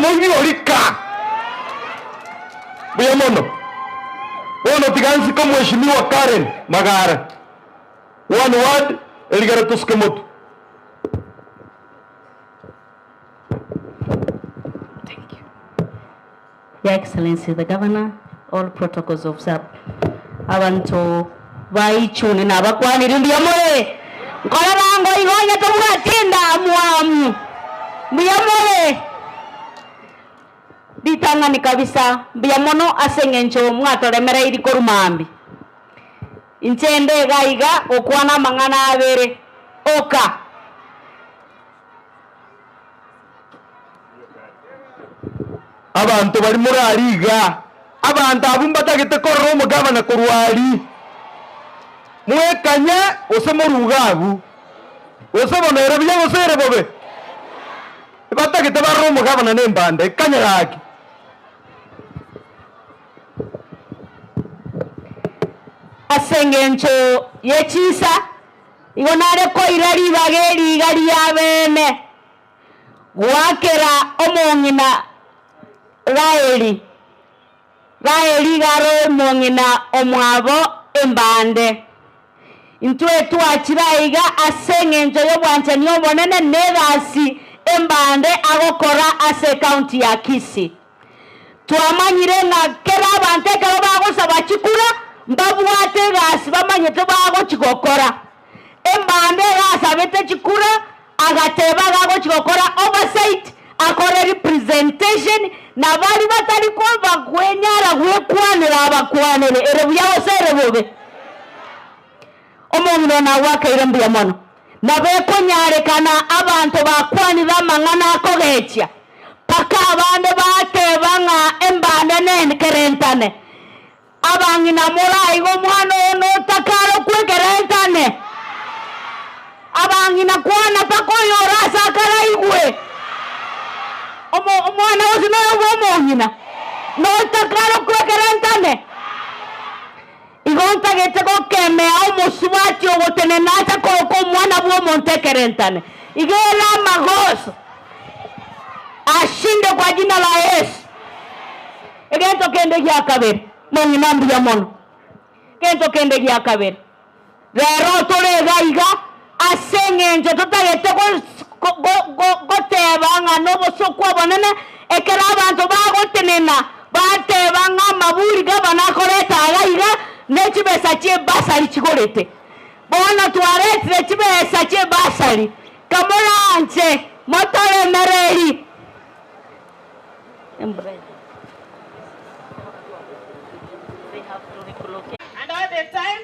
mogi orika buya mono ono tigansi kwa mheshimiwa Karen Magara one word eligara tuskemoto. Thank you. Your Excellency the Governor, all protocols observed. Abantu baichuni na bakwani rindia more ngora bango igonya tomuga tinda muamu mbiyamole bitangani kabisa mbiyamono asengencho mwatoremera iri korumambi inchende gaiga okwana mangana abere oka abantu bari muri ariga abantu abumbatagite korora umugabana kurwari mwekanya osemorugabu osebonera bya osere bobe batagite barora umugabana nembande kanya yake asengencho yechisa igonare ko irari bageri gari yabene wakera omongina Raeli garo mongina omwabo embande intwe twachiraiga asengenjo yo bwanchani obonene negasi embande agokora ase county ya Kisii twamanyire na kera abante kero bagosaba chikura mbabwate gasi bamanyete bago chigokora embande gasabete chikura agateba gago chigokora oversight akora representation na bali batari ko bagwenyara gwekwanira abakwanire ere byabo sere bobe omuntu na wakaire mbuya mono na bekonyare kana abantu bakwanira mangana akogecha paka abande batebanga embande nenkerentane abangina morai go mwana ono takaro kwekerentane abangina kwana pakoyo rasa karaigwe omwana wose n'omongina n'otakaro kwekerentane igontagete gokemea omusubati ogotene nata koko omwana bw'omontekerentane igera magoso ashinde kwa jina la Yesu egento kende gya kabiri mongina mbuya mono gento kende gya kabiri rero tolegaiga asengenjo totagete gotebanga nobosokwa bonene ekera abantu bagotenena batebanga maburi gabanakoreta agaiga nechibesa chie basari chigorete bona twaretire chibesa chie basari kamolanje motore mereri and all the time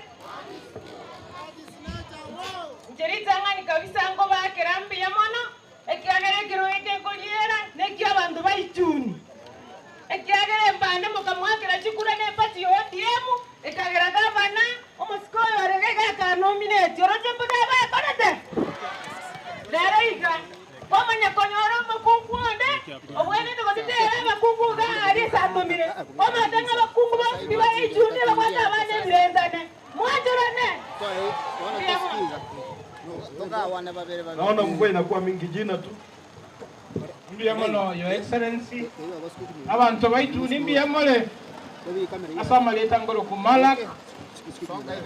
Njeritangani kabisa ngo bakerambi ya mono ekiagere kiroete koliera neki abantu baituni ekiagere mbande mukamwakira chikura ne pati yo diemu ekagera gavana omusikoyo aregega ka nominate oroje mbuga bakonete leraiga pomanya konyoro mukunguonde obwene to kotera bakunguga ari sandomire omatanga bakungu biba ijuni bakwata abane birendane mwajorane naona mvua inakuwa mingi jina tu Mbiyamono, Your Excellency abantu baitu nimbiyamole asama leta ngolo kumalak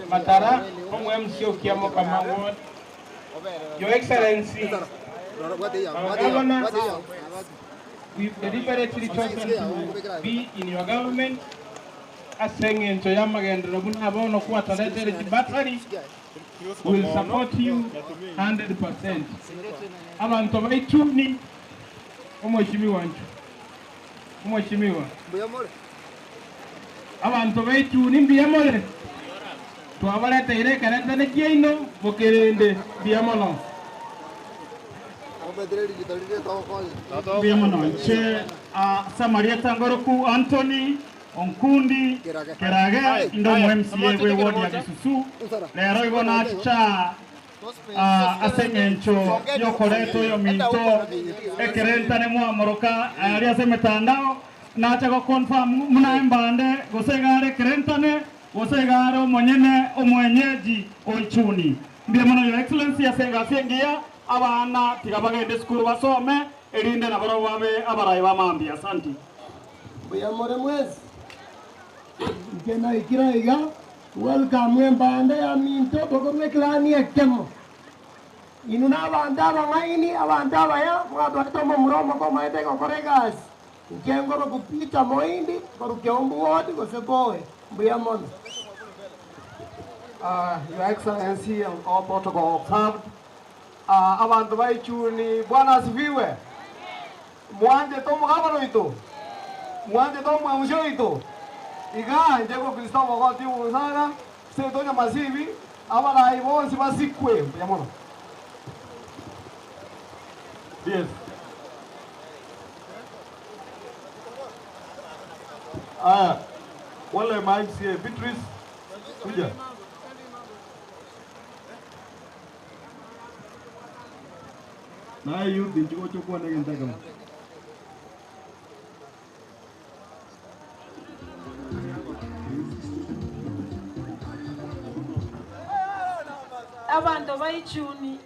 matara omwe msio kiamo kama ward. Your Excellency Governor, we've deliberately chosen to be in your government asengenzo yamagendero bunabono kuwa talete batari will support you 100%. Abantu baitu ni umweshimiwa abantu baitu nimbiyamole twabalete irekerete nekiino bokerende biyamono biyamono che Samarieta Ngoroku Anthony Onkundi Kerage ndo MCA we ward ya Kisusu lero ibona cha asengencho yokoreto yo minto ekerentane mwa moroka ari asemetandao na cha confirm muna mbande gosegare kerentane gosegaro monyene omwenyeji oichuni mbie mono Your Excellency asenga sengia abana tigabagende skuru basome elinde na baro wabe abarai wa mambi. Asante. Buya more mwezi. Ikena ikira iga. Welcome mbande ya minto bokorwe klani ekemo. Inuna abandaba ngaini abandaba ya mwadwatomo muromo ko maete ko koregas. Nkengo ro kupita moindi ko kyombu wodi ko seboe. Buya mono. Your Excellency and all protocol observed. Abantu baichuni bwana asifiwe. Mwanje tomo kabalo ito. Mwanje tomo amusho ito. Iga njeko Kristo wakati usaga sedonya masivi abana ibonsi basikwe yamono. Yes. Wale Mike sie Beatrice kuja. Na youth njiko chukua ndege ndaka. Abantu baichuni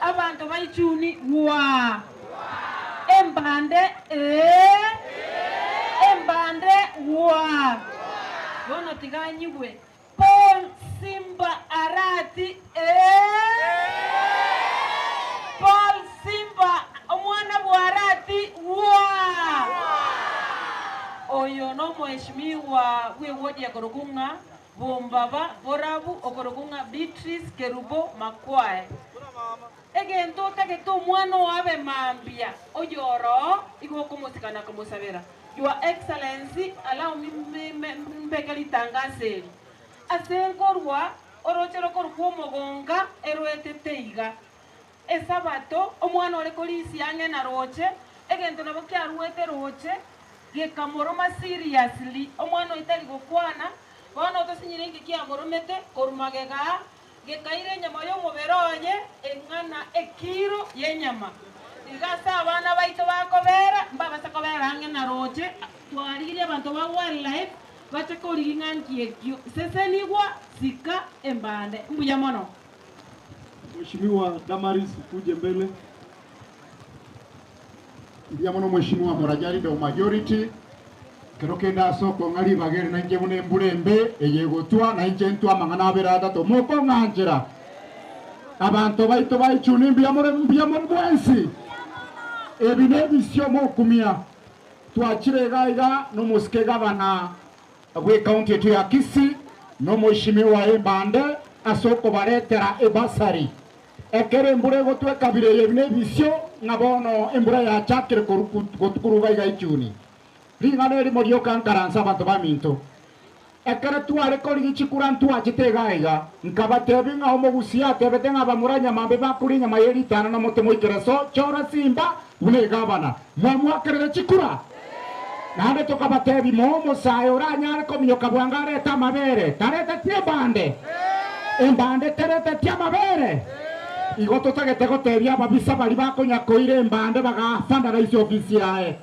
abantu baichuni wa embande embande wa bono tiganyigwe Paul Simba Arati Paul Simba omwana bwarati wa oyo no mheshimiwa wewodi ya Korogunga Bombaba Borabu Okorogunga Beatrice Kerubo Makwae egento tageto mwana wabe mambia oyoro igoko musikana kumusabera. Your Excellency allow me mbekali tangaseri asenkorwa orochero korwo mogonga eroeteteiga esabato omwana ole kolisi yange na roche egento nabo kyarwete roche gekamoroma seriously omwana itali gokwana bana otosinyire ngi kyamoromete korumagega gekaire nyama yo muberonye engana ekiro yenyama igasa abana baito bakobera mbaba sakobera hange na roche twarire abantu ba wildlife bache koriginganki ekyo sesenigwa sika embande mbuya mono. Mheshimiwa Damaris kuje mbele. Mbuya mono Mheshimiwa Morajari do majority kerokenda soko ngali bagere na nje mune mbulembe eyegotwa na nje ntwa mangana berada to moko nganjira abantu baito baichuni mbuya mono bwensi ebine bisyo mokumia twachire gaiga no muske gavana we county yetu ya Kisii no Mheshimiwa Embande asoko baretera ebasari ekere mbure gotwe kabire ebine bisyo ngabono embure ya chakire kotukuru gaiga ichuni ringano eri morio kankaransa abantu baminto ekere tuare kori chikuran tu achitega nkabatebi nga omogusia tebete nga bamuranya mambe bakuri nyama yeri tana na mote moikereso chora simba une gavana mwamwakerere chikura nande tokabatebi momo sayo ranyare komyo kabwangare tamabere tarete tie bande embande terete tie mabere igoto tagete goteria babisa bali bakonya koire embande bagafanda raisi ofisi yae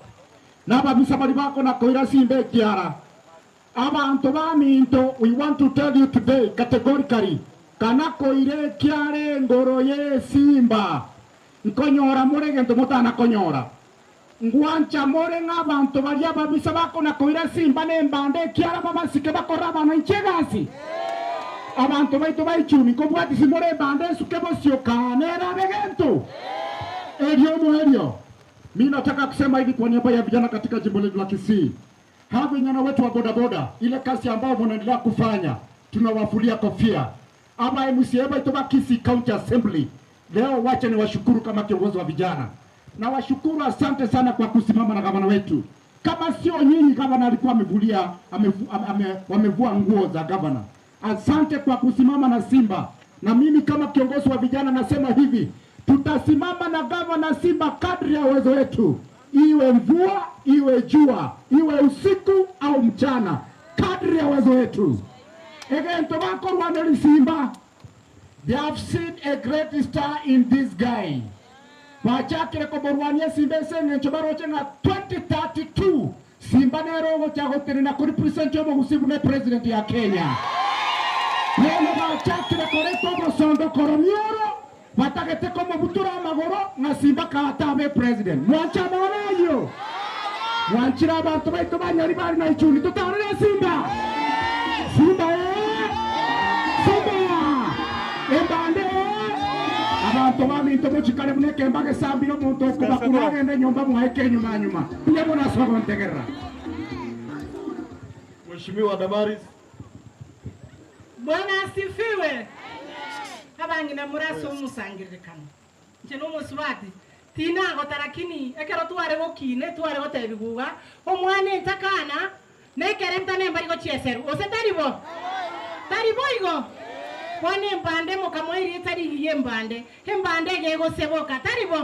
nababisa bali bako na koira simbe kiara abantu baminto. We want to tell you today categorically kana koire kiare ngoro ye simba nkonyora more gento mutana konyora ngwancha more ng'abantu bali babisa bako na koira simba nembande kiara babasike bakora bana ichegasi abantu baito baichumi kobwati simore bande sukebosio kanera begento elio. Mimi nataka kusema hivi kwa niaba ya vijana katika jimbo letu la Kisii. Hawa vijana wetu wa bodaboda, ile kazi ambayo wanaendelea kufanya, tunawafulia kofia. Aba MCA itoba Kisii County Assembly. Leo wacha ni washukuru kama kiongozi wa vijana. Na washukuru asante sana kwa kusimama na gavana wetu. Kama sio nyinyi gavana alikuwa amevulia wamevua nguo za gavana. Asante kwa kusimama na Simba. Na mimi kama kiongozi wa vijana nasema hivi, tutasimama na gavana Simba kadri ya uwezo wetu. Iwe mvua, iwe jua, iwe usiku au mchana, kadri ya uwezo wetu. Again, tobako rwaneli Simba. They have seen a great star in this guy. Wachakire koborwanie Simba senge chobaro chenga 2032. Simba nero gochagotere na kuripresent yomo gusibu ne president ya Kenya. Lelo wachakire koreto bosondo koromioro. batagete komo butura amagoro na Simba katabe president mwancha morayo mwanchira abantu baitu banyari bari na ichuni tutarere Simba embande abantu baminto muchikale muneke mbage sambiro muntu okuba kuragende nyumba muheke nyuma pia bona swago ntegera. Mheshimiwa Damaris. Bwana asifiwe. Abangi na muraso umusangirikana. Ncheno muswati. Tina ngo tarakini ekero tuare gokine tuare gotebiguga omwane ntakana nekerenta nemba igo chieseru ose taribo igo kwane mbande mukamwairi tari yembande hembande gego seboka taribo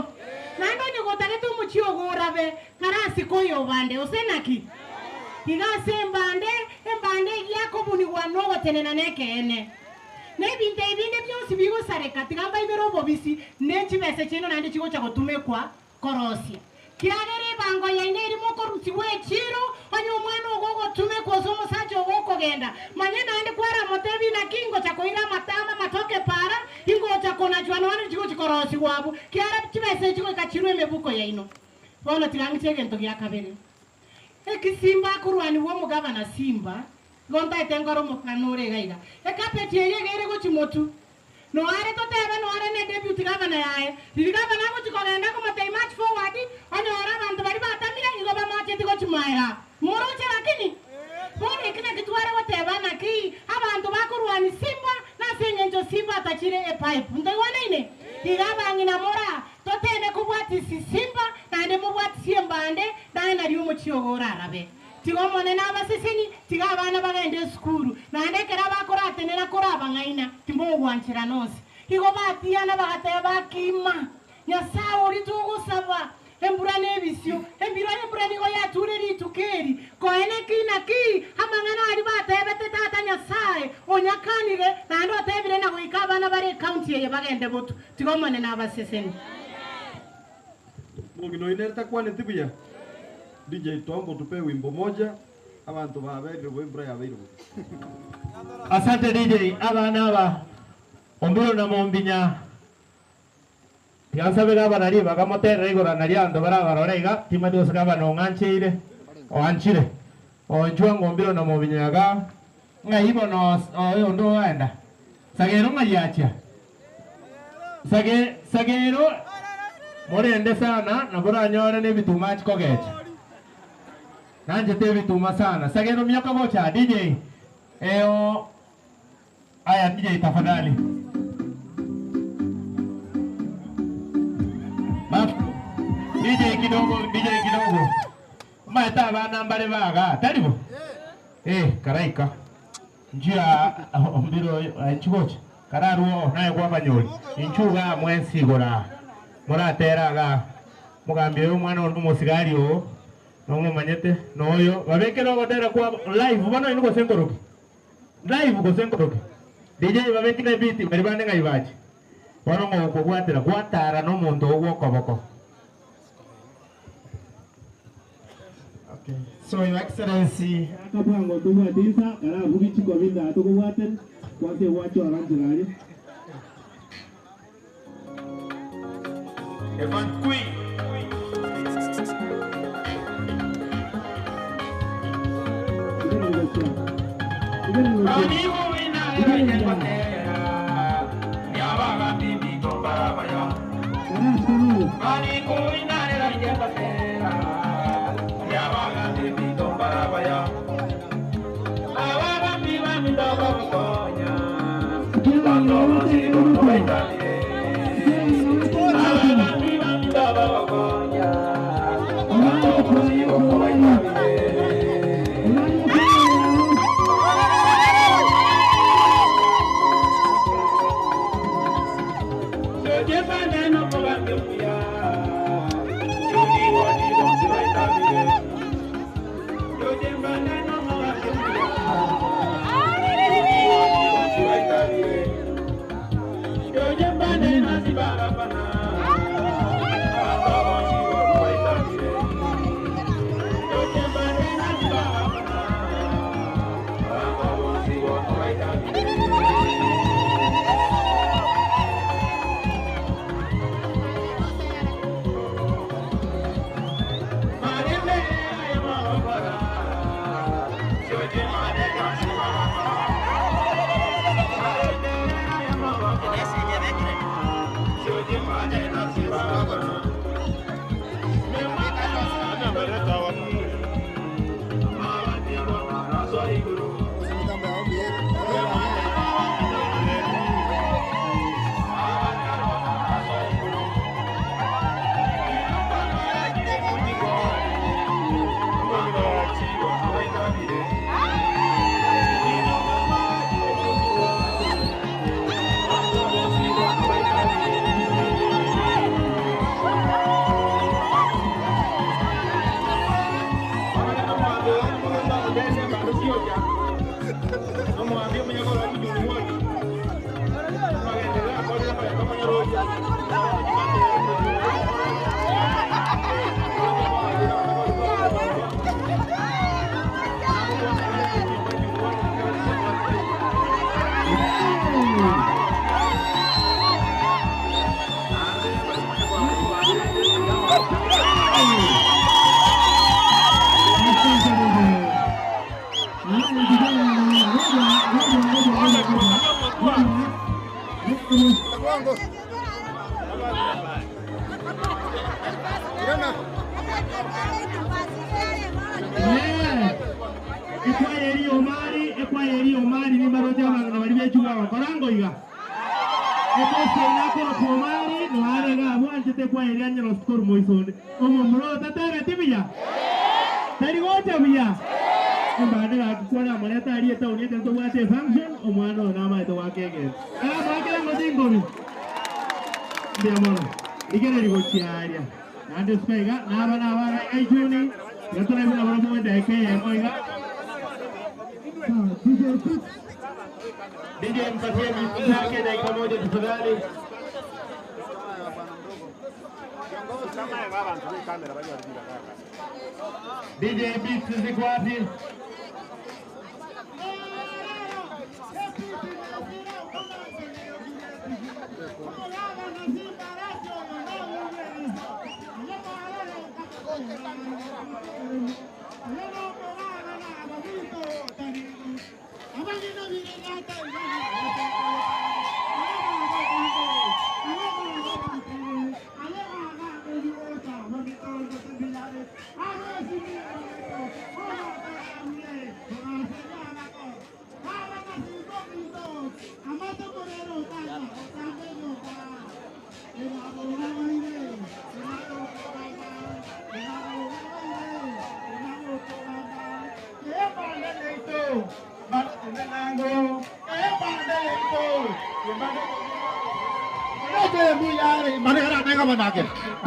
nando ni gotare tu muchiogurabe karasi koyo bande ose naki igase embande yako buni wano gotenena nekene nebinde byose bigo sareka tigamba ibero bobisi nechibese chino nandi chigo cha gotumekwa korosia kiragere bango yaine irimo korutiwe chiro anyo mwana ogogo tumekwa somo sacho goko genda manyena andi kwara motebi na kingo cha koira matama matoke para ingo cha kona jwana wana chigo chikorosi wabu kiara chibese chigo kachirwe mebuko yaino bono tirangi chegento gya kabere ekisimba kurwani wo mugaba na Simba Gonta tengoro mukanure gaiga. Ekapeti yegere go chimotu. No are to tebe no are ne debut gavana yae. Di gavana go chikogenda ko matei match forward. Ono ora bantu bari batamira ngo ba match go chimaira. Moroche lakini. Bone kina kitware go teba na ki abantu bakurwani Simba na senyenjo Simba atachire e pipe. Ndaiwana ine. Di gavana na mora to tebe ko bwati Simba na ne mo bwati Simbande na na riumo chiogora arabe. Tigo monena abaseseni tiga abana bagende skuru na ndekera bakorate nera koraba ngaina timbo gwanchira nose igo batiana bagataya bakima nyasawo uri tugusaba embura nebisyo embura nigo yatureri tukeri ko ene kina ki amangana ari batebete tata nyasaye onyakanire na ndo tebire na goika abana bare county ye bagende botu tigo monena abaseseni mungino inerta kwane tibia DJ Tombo tupe wimbo moja abantu babege wimbo ya biro. Asante DJ abana aba ombiro na mombinya yansabe aba nari bagamotere igora nari ando baragarorega timadi osagaba no nganchire o anchire o njua ngombiro na mombinya ga ngaibo no oyo ndo waenda sagero ngayachia sagero morende sana na bora nyore ne bituma chikogecha nanje tevi tuma sana sagero miaka bocha DJ aya DJ tafadhali DJ kidogo maeta bana mbale baga taribo karaika njia ombiro chigocha kararuo naye kwa banyoli inchuga mwensi gora moratera ga mugambye umwana ono musigari o no manyete noyo babekero godera kwa live bano ino gosenkoroke DJ babekina biti bari bane ngaibaje bano ngo gwatera gwatara no muntu ogwo koboko. Okay, so your excellency akabwango tuwa dinsa kara bugi chiko binda to gwaten kwase wacho aranjirali Evan Queen Ekwayeri omari ni maroja magna bari bechuga korango iga. Eko nako komari no arega mwanje te kwayeri anyalo skor moisonde. Omo mro tatega tibia. Tari gocha bia. Mbande ga kwana mareta ari eta oni tento wate function omwano na ma to wakege. Bakela ngotingomi. Ndiamona. Igere rigochiaria. Nande spega na bana aijuni. Yatona bina bana mwende eke moiga. DJ mpatie mtu yake dakika moja tafadhali. DJ beats ziko wapi?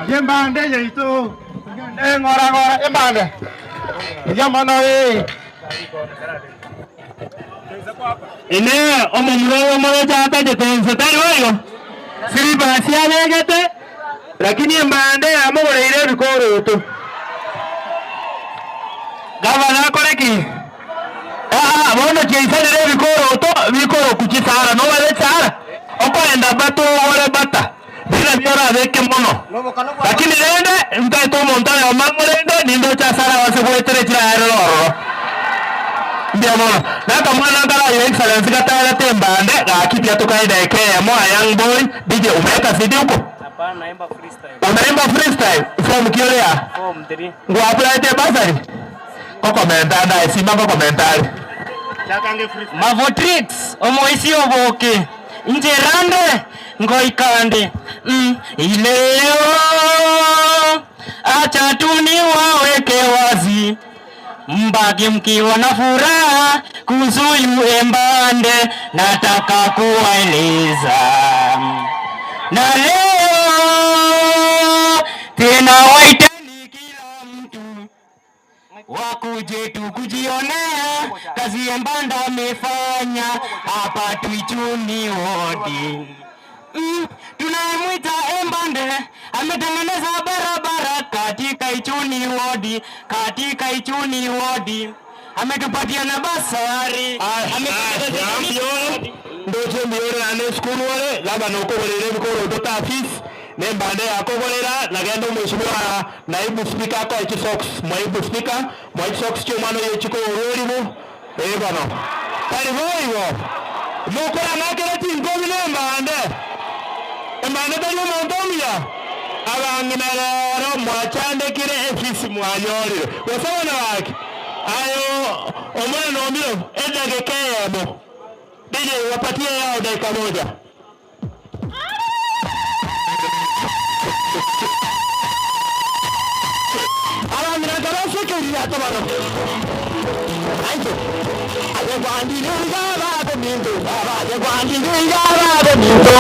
Yembande yaitu ngora yembande yamano Ine omumro moja hata jetense tani wayo siri basi alegete lakini mbande amugoreire bikoro tu gavana koreki bono jeisere bikoro kuchisara no wale tsara okwenda batu wale bata bila biora beke mono lakini lende mtaito montana omangolende nindo chasara wasebwetere chiraro Ndiamona naka mwana ngala yo excellence katara tembande gakipya tukaida ekemo young boy DJ umeka CD huko hapana naimba freestyle unaimba freestyle from Kiorea form 3 ngo apply te basari ko commenta dai simba ko commentary chakange freestyle Mavotrix omoisi oboke njerande ngoikande ileo acha tuniwaweke wazi mbaki mkiwa na furaha kuzuyu embande nataka kuwaeleza na leo tena waiteni kila mtu wakuje tu kujionea kazi embanda amefanya hapa Tuichuni wodi. Tunamwita Embande ametengeneza barabara katika Ichuni wodi ametupatia na basari ndoje miore ane skuru wale laba noko wale bikoro dota office Nembande akogolera nagenda mheshimiwa naibu speaker kwa Ichisox naibu speaker mwa Ichisox chomano yechiko roribu bano karibu mukora nakera tingomi Nembande Embande bali mondomia abanginalero mwachandekire efisi mwanyorire wasabona wake ayo omwana nomiro edagekeyemo DJ wapatie yao dakika moja abanginagara sekeri atabana aizo ayegwandi ngaba bemindo baba ayegwandi ngaba bemindo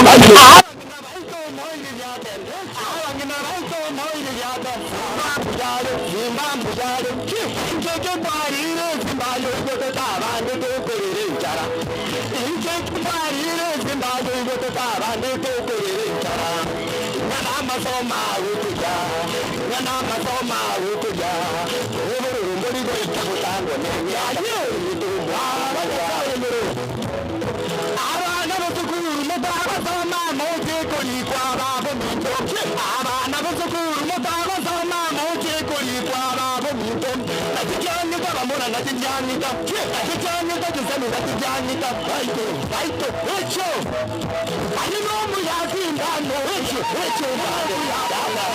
sukuru mutago sama moje kuri kwa babo mito natijani kwa bamona natijani ta natijani ta tuseme natijani ta baito echo alino muyazi ndano echo ndano ya dala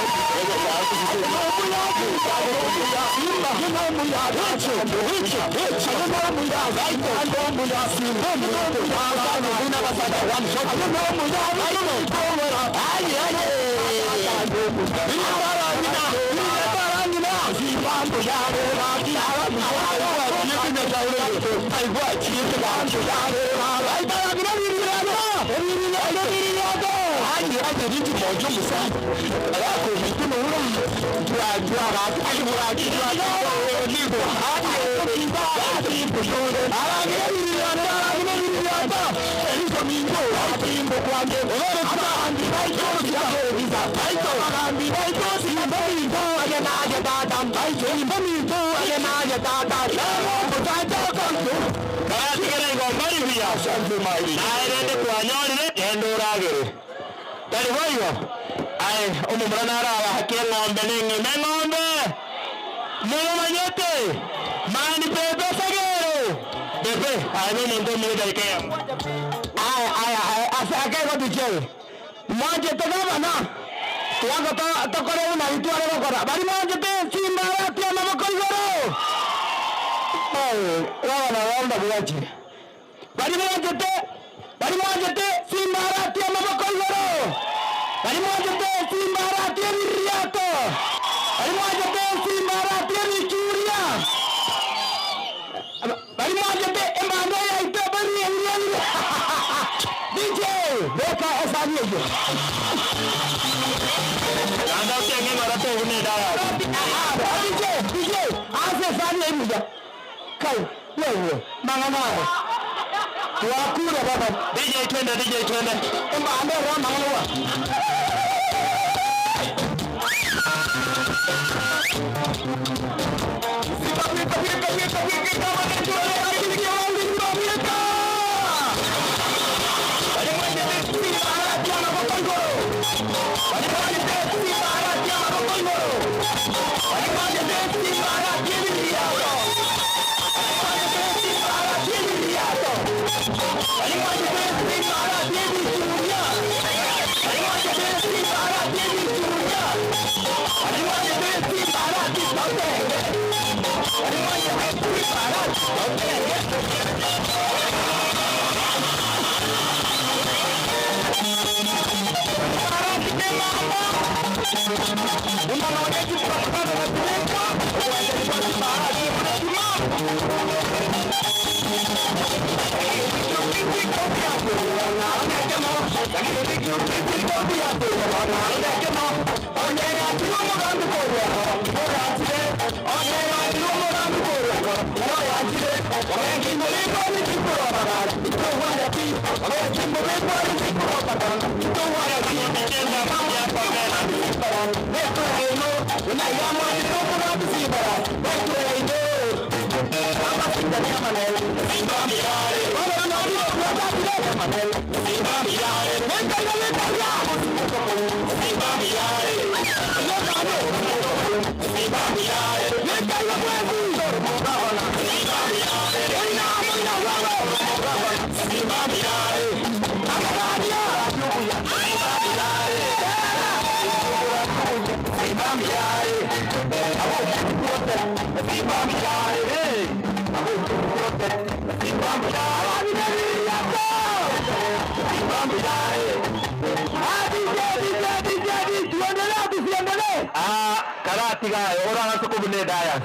Karati gayo ora naso kubune dayas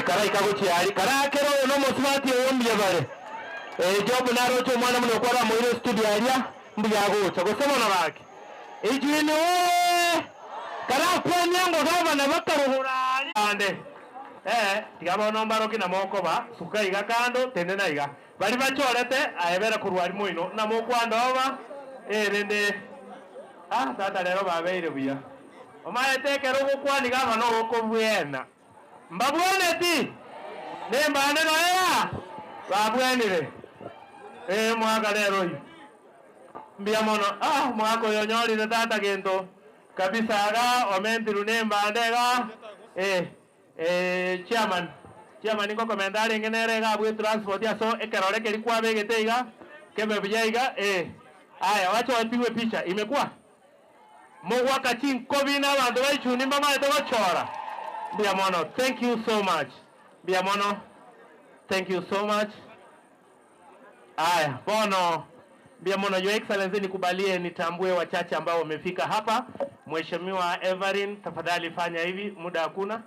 kara ikaguchiari kara kero no mosmati oyombiye bare job naro cho mwana mno kwara moire studio area mbuyago chagosema na baki ijini kara kwenyango gavana bakaruhurari ande tigaba no mbaro kina moko ba suka iga kando tende na iga bali bachorete ayebera kurwari moino na mokwando ba rende tata lero babeire buya omaye tekero gukwani gama no gukubwena mbabwene ti nemba neno era babwenire mwaka lero yu mbia mono mwaka yo nyori tata gento kabisa ga omentirune mbandega chairman niko komendari ngenere ga bwe transport ya so ekerore keri kwa begete iga kebe bijaiga aya wacha wapigwe picha imekuwa mogwa kachin kobina bantu baichuni mama etogo chora biamono thank you so much biamono thank you so much aya bono biamono your excellency nikubalie nitambue wachache ambao wamefika hapa. Mheshimiwa Everin tafadhali fanya hivi, muda hakuna,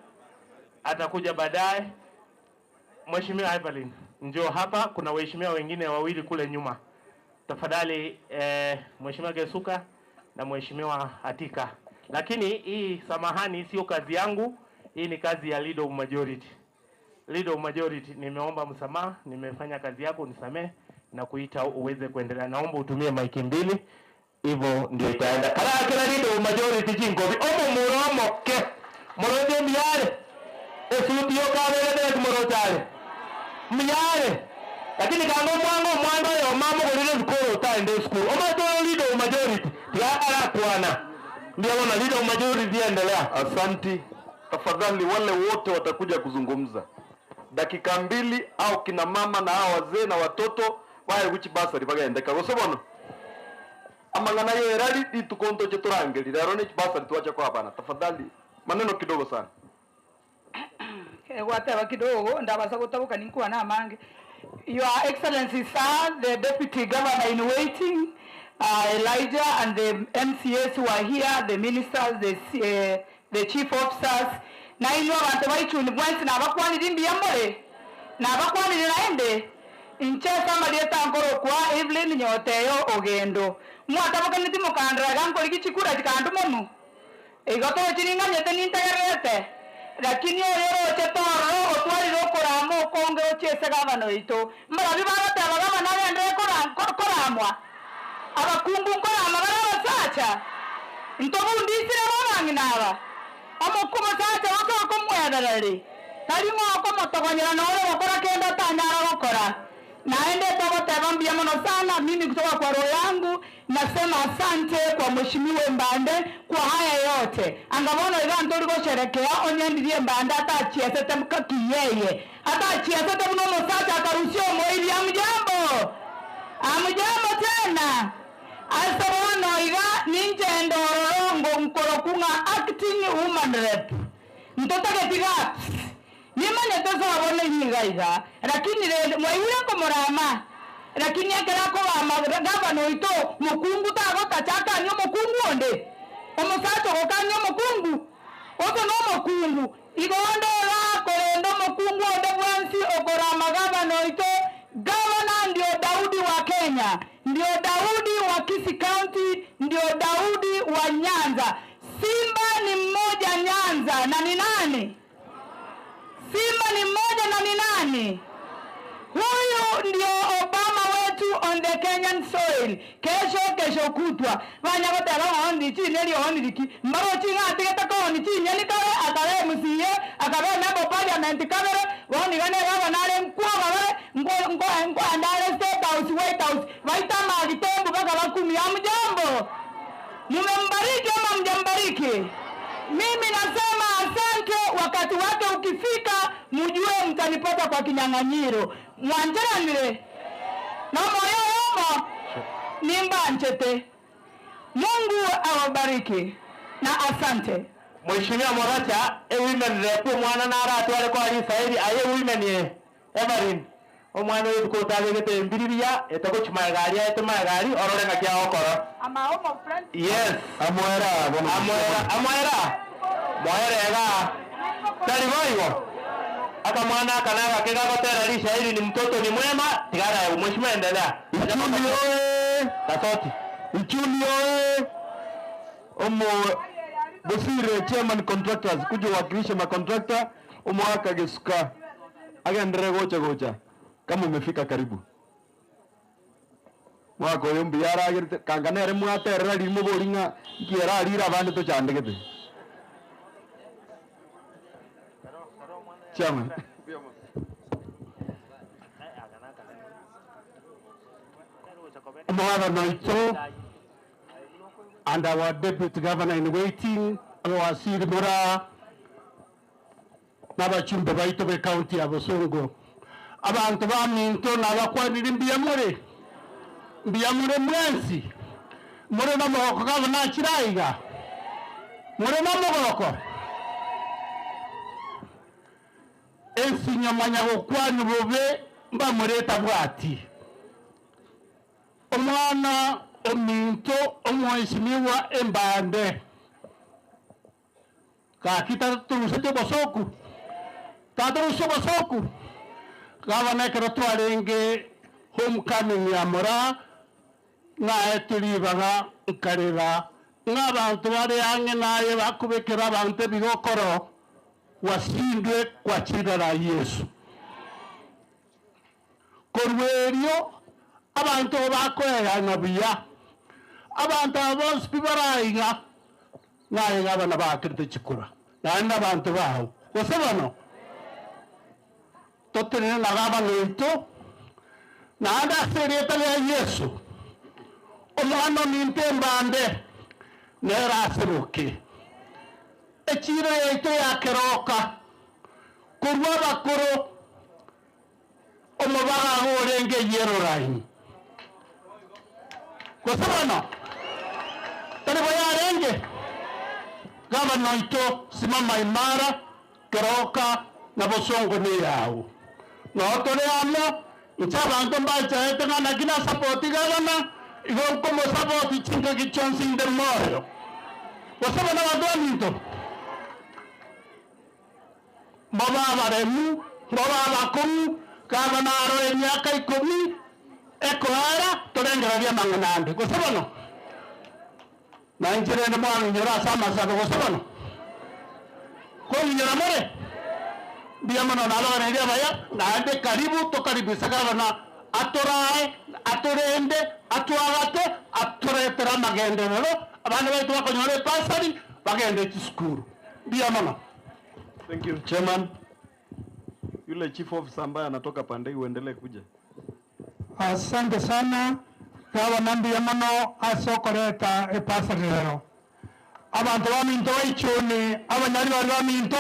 atakuja baadaye. Mheshimiwa Everin njoo hapa, kuna waheshimiwa wengine wawili kule nyuma tafadhali. Mheshimiwa Gesuka na Mheshimiwa Atika, lakini hii samahani sio kazi yangu, hii ni kazi ya leader of majority. Leader of majority, nimeomba msamaha, nimefanya kazi yako, nisamee na kuita uweze kuendelea. Naomba utumie maiki mbili, hivyo ndio itaenda. Kala leader of majority jingobi omo muromoke moroje miyale esudio kabele murotale miyale lakini kango mwango yo mama golile zikoro taende school omo to leader of majority tiara kwana ndio wana leader of majority endelea. Asanti. Tafadhali wale wote watakuja kuzungumza dakika mbili, au kina mama na hao wazee na watoto wae wichi basari bagaendeka gosobono amangana yo erali itukonto cheturangeli rero ni basari tuacha kwa hapana. Tafadhali maneno kidogo sana wataba kidogo ndabasa gutabuka ninkuwa na mange. Your Excellency Sir, the Deputy Governor in waiting, Elijah, and the MCAs who are here, the ministers, the chief officers, na ino abantu baichuni mwensi na bakwani dimbi yamore na bakwani naende inchesa marieta ngoro kwa Evelyn Nyoteyo ogendo mwatabuka niti mukandra gankori kichikura chikandu monu igoto chininga nyete nintagerete lakini oyero chetoro otwari rokoramo konge ochese gavano ito marabi bagataba gavana bende koramwa abakungu korama barabasacha ntobundisire babanginaba amokuba sacha wakako mwedarari tari mwako motogonyera nore bakora kenda tanyara bakora naende taboteba mbiamono sana. Mimi kutoka kwa roho yangu nasema asante kwa Mheshimiwa Mbande kwa haya yote angabona ila ndori gosherekea onyendirie Mbande atachiesete mkaki yeye atachiesete mno mosacha akarusio moili. Amujambo tena asabono iga ninje ndororongo nkorokunga acting woman rep mtotage tiga nimane tozo wabone inigaiga lakini mwaiwe ko morama lakini akera ko gavana ito mukungu tago tachaka nyo mukungu onde omusato okanyo mukungu oto no mukungu igonde la korendo mukungu onde bwansi okorama gavana ito. Gavana ndio Daudi wa Kenya, ndio Daudi wa Kisii County, ndio Daudi wa Nyanza. Simba ni mmoja Nyanza na ni nani? Simba ni mmoja na ni nani? Huyu ndio Obama wetu on the Kenyan soil. Kesho kutwa banyagotera ondi chineli ondiki mbaro chinga atigeta ko oni chinyeli kare akare musiye akabe member parliament kabere woni gane gavana mkuu gabe ngo andale state house white house waita magitembo baka bakumi. Amjambo, mumembariki ama mjambariki? Mimi nasema asante. Wakati wake ukifika mjue mtanipata kwa kinyang'anyiro mwanjanire na moyo wamo nimba nchete. Mungu awabariki na asante. Mheshimiwa Moracha women rep mwana nara atwale kwa ali saidi aye women ye Everin omwana yuko tagete mbiriria etako chimagari etemagari ororenga kya okoro ama homo friend. Yes amwera moerega tari boyo aka mwana kanaga kegagotera lisha ili ni mtoto ni mwema tigara mheshimiwa endelea. Tasoti Uchumi omo Bosire chairman contractors kuja wakilisha makontrakta umwaka Gesuka agendere gocha kama umefika karibu mwako yombi yara agirite kanganere mwaterera limo boringa kiera rira bande to chandegete chairman mwana noito and our Deputy Governor in waiting, Waziri Mura, n'abachumbe baitu be county ya Busungu. Abantu baminto n'abakwanira mbiyamure mwensi muri no muhoko gavana Kiraiga muri no muhoko ensi nyamanya gukwanyu bube mbamureta bwati omwana ominto omweshimiwa embande kakita turusete bosoku tadruso bosoku gavana kero twarenge homecoming ya mura na eturibaga nkareba n'abantu bari hange naye bakubekera abantu bigokoro wasindwe kwa jina la Yesu korwerio abantu bakoya nabiya abantu bose bibarayiga naye gabana bakirite chikura nanda abantu baho kosebano totene na gabana ito nanda serieta ya Yesu omwana nintembande nerasiruke echiro yeito yakeroka kurwa bakuru omubaga horenge yeroraini kosabana tani bayarenge gavana ito simama imara keroka na Bosongo ni yao notole amo nchabantu mbachaete ngana kina sapoti gavana igon como sapoti chinga kichonsi inde moyo kosabana wadominto baba baremu baba bakum gavana aro enyaka 10 ekoara torengera bya manganande kosabano nanjire ne mwana nyora sama sabe kosabano ko nyora more bia mano nalo ne dia baya nande karibu to karibu sagavana atorae atorende atuagate atoretera magende no abana baitu bako nyore pasari bagende school bia mano. Thank you chairman. Yule chief officer ambaye anatoka pande uendelee kuja. Asante sana gavana mbiyamano asokoreta epasari lero abantu baminto baichuni abanyari bari baminto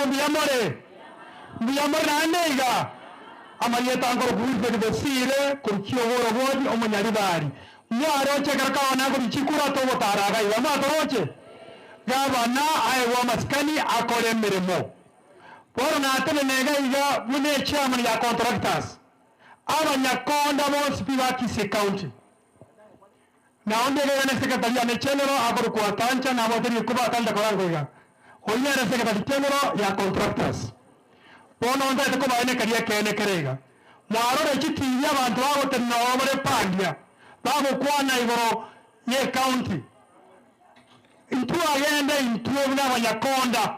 mbiyamore naneiga amayeta ngoro buze besire kurikiyoboro bodi omanyari bari mwaro chekara kawana ko chikura to botaraga iwa matoroche gavana aiwa maskani akore mirimo poro na atene nega iga mune chairman ya contractors abanyakonda bose bibakise county na ondege ne secretary ya general aburu kwa tancha na moderi kuba tanda korango ya oyere secretary general ya contractors pono onda ko baine kariya kene kerega mwaro chitiya abantu abo tenno bare pandia babo kwana igoro ye county intu agende intu obuna abanyakonda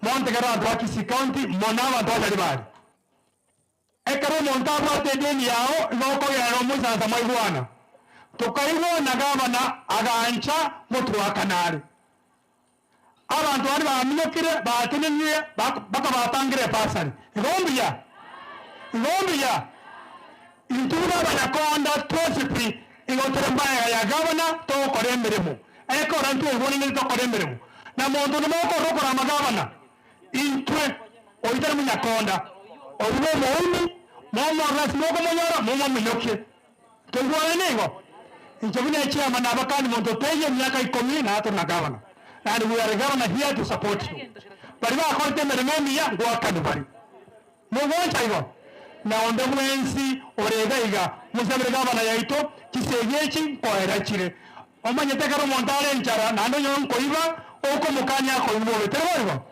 monte garant wakisi county monava dolari bari ekaro montaba tedeni yao loko ya romu sasa maigwana tukaiwo na gavana agancha mutu wa kanari abantu bari bamyokire batenenye baka batangire pasari igombia intura abanyakonda tosipi igotere mbaya ya gavana to koremberemo eko rantu egoni ni to koremberemo na muntu no ko rokora magavana intwe oitara munyakonda oruwe muumi momo ras moko monyora momo minyoke tengwa nego injabune chama na bakani muntu peye miaka 10 na hata na gavana and we are governor here to support you bari ba korte mere momi ya ngwa kanubari mugoncha igo na onde mwensi orega iga musabire gavana yaito kisegechi ko erachire omanyete karo montare nchara nando nyon koiba oko mukanya ko imwe terwa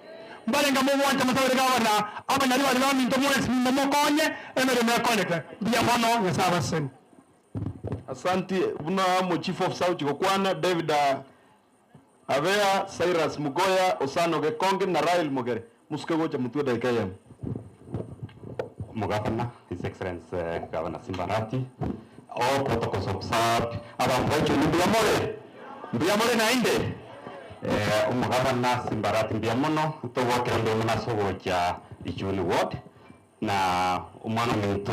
balenga mu wanja musabire gavana abanyari bari baminto mwensi mokonye emere mekoneka bia mono yasaba sen. Asante buna mo chief of South Kokwana David Avea Cyrus Mugoya Osano Gekonge na Rail Mogere muske gocha mutwe da kayam Mugavana His Excellency Governor Simbarati all protocols observed abantu mbiyamore na inde Mugavana Simbarati mbiyamano to woke ndo munaso gocha ichuli ward na umwana mintu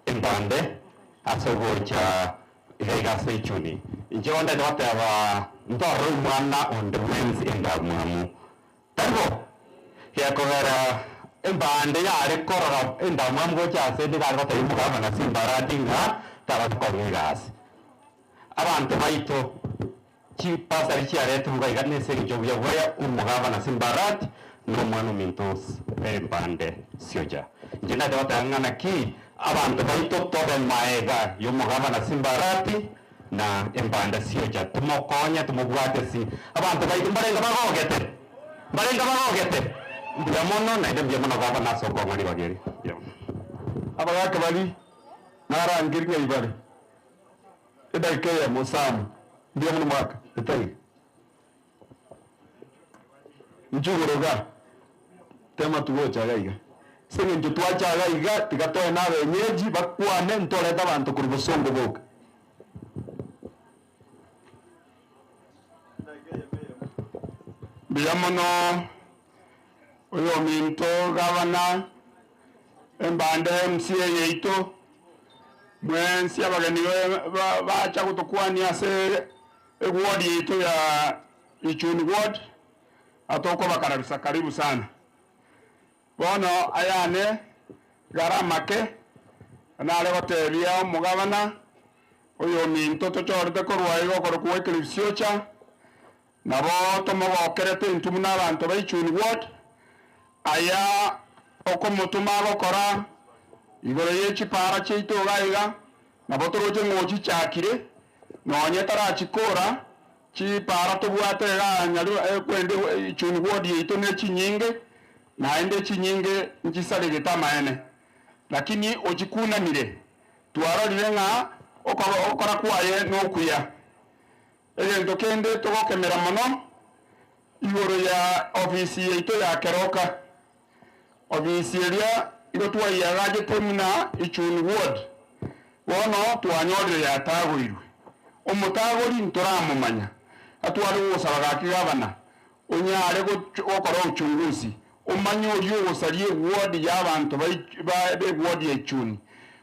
embande asogocha igaiga seichuni inje onda dote wa ndoro mwana on the wins in the mamu tabo ya kogara embande ya rekora enda mamgo cha se de garba tayi muga na simbarati nga tara ko gas abantu baito chi pasari chi aretu muga igane se jo ya waya umuga na simbarati no manu mintos embande sioja jina de wata ngana ki abantu baito tobe maega yo muga na simbarati na embande sioja tumokonya tumugwate si abantu baito mbarenga bagogete Biamono na ide biamono baba na soko ngani bageri. Abaga kabali nara ngirga ibari. Ida kaya musam biamono maka itai. Njugoroga tema tugo chagaiga. Senge njutwa chagaiga tikatoe na benyeji bakwane ntore tabantu kurubusongo boka. Biamono oyo minto gavana embande MCA yeito mwensi abageni bacha kutukwania se ward yeito ya Ichuni ward atoko bakarabisa karibu sana bono ayane garamake anale gotebia mugavana oyo minto tochorete korwaigo korkuwa eklisiocha nabo tomogokerete intumu n'abantu ba Ichuni ward aya okomutuma gokora igoro y'ekipara kyaitu gaiga nabo toroche ng'ochi kyakire nonye tarachikora chipara tobwate ganyaru kwende Ichuni ward yaitu n'ekinyinge naende ekinyinge nchisaregete amaene lakini ochikunanire twarorire ng'a okora kwaye n'okuya egento kende togokemera mono igoro ya ofisi yaitu ya Keroka ofisi eria igotwaiagaje temuna Ichuni ward wono twanyorire yatagoirwe omutagori ntoramumanya atwari gusaba gakigabana onyare gokora uchunguzi umanye uri ugusarie ward y'abantu ba ward ya Ichuni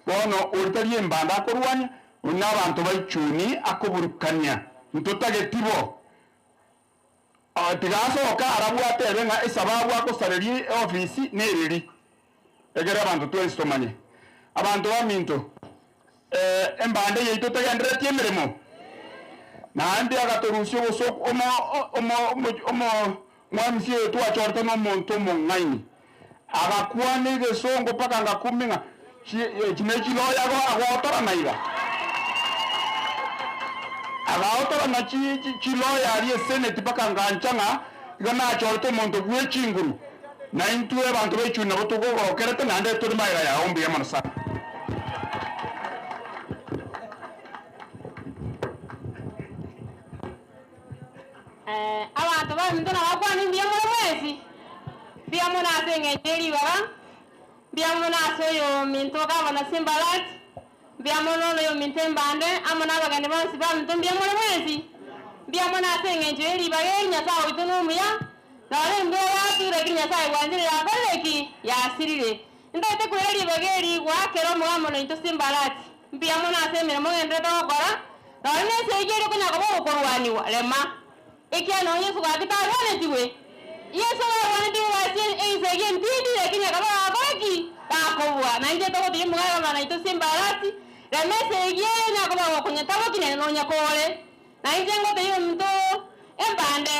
wono urutari embanda akorwanya n'abantu ba Ichuni akoburukania ntotagetibo tigasoka arabwatebe nga esababu akosareri ofisi nereri egera abantu twestomanye abantu baminto embande yeito tegenderetie emirimo nandi agatorusio gusoko mwamisi yetu achorete n'omonto omong'aini agakwana egesongo paka ngakuminga chinechiloyago agotoranaiga agaotora na chiloya ari senate paka nganchanga igana achorete omonto gwechinguru na intue abantu b'Ichuni nabo tugogokerete nande turi maira ya ombi ya manasa abantu baminto nabakwani mbiamono mwezi mbiamono aseng'echeri baba mbiamono asoyo minto gavana Simbarati mbiamono noyo minto embande amo n'abageni bonsi baminto mbiamono mwezi mbiamono aseng'echeri bageri nyasaye oito n'omuya nare mbe yature ki nyasaye gwanjire yakoreki yasirire ndete kweri bageri gwakero mwamono into Simbarati mbiamono asemiremo gendete gokora nare nesegere kunyago bokorwaniwa rema ikiano Yesu gakitaronetiwe Yesu waronetiwe wasien eisegien tindire kinyago bokoreki bakobwa na nje togotiye mugara na into Simbarati remesegere nyago bokunyetabo kinene nonyakore na nje ngote mto embande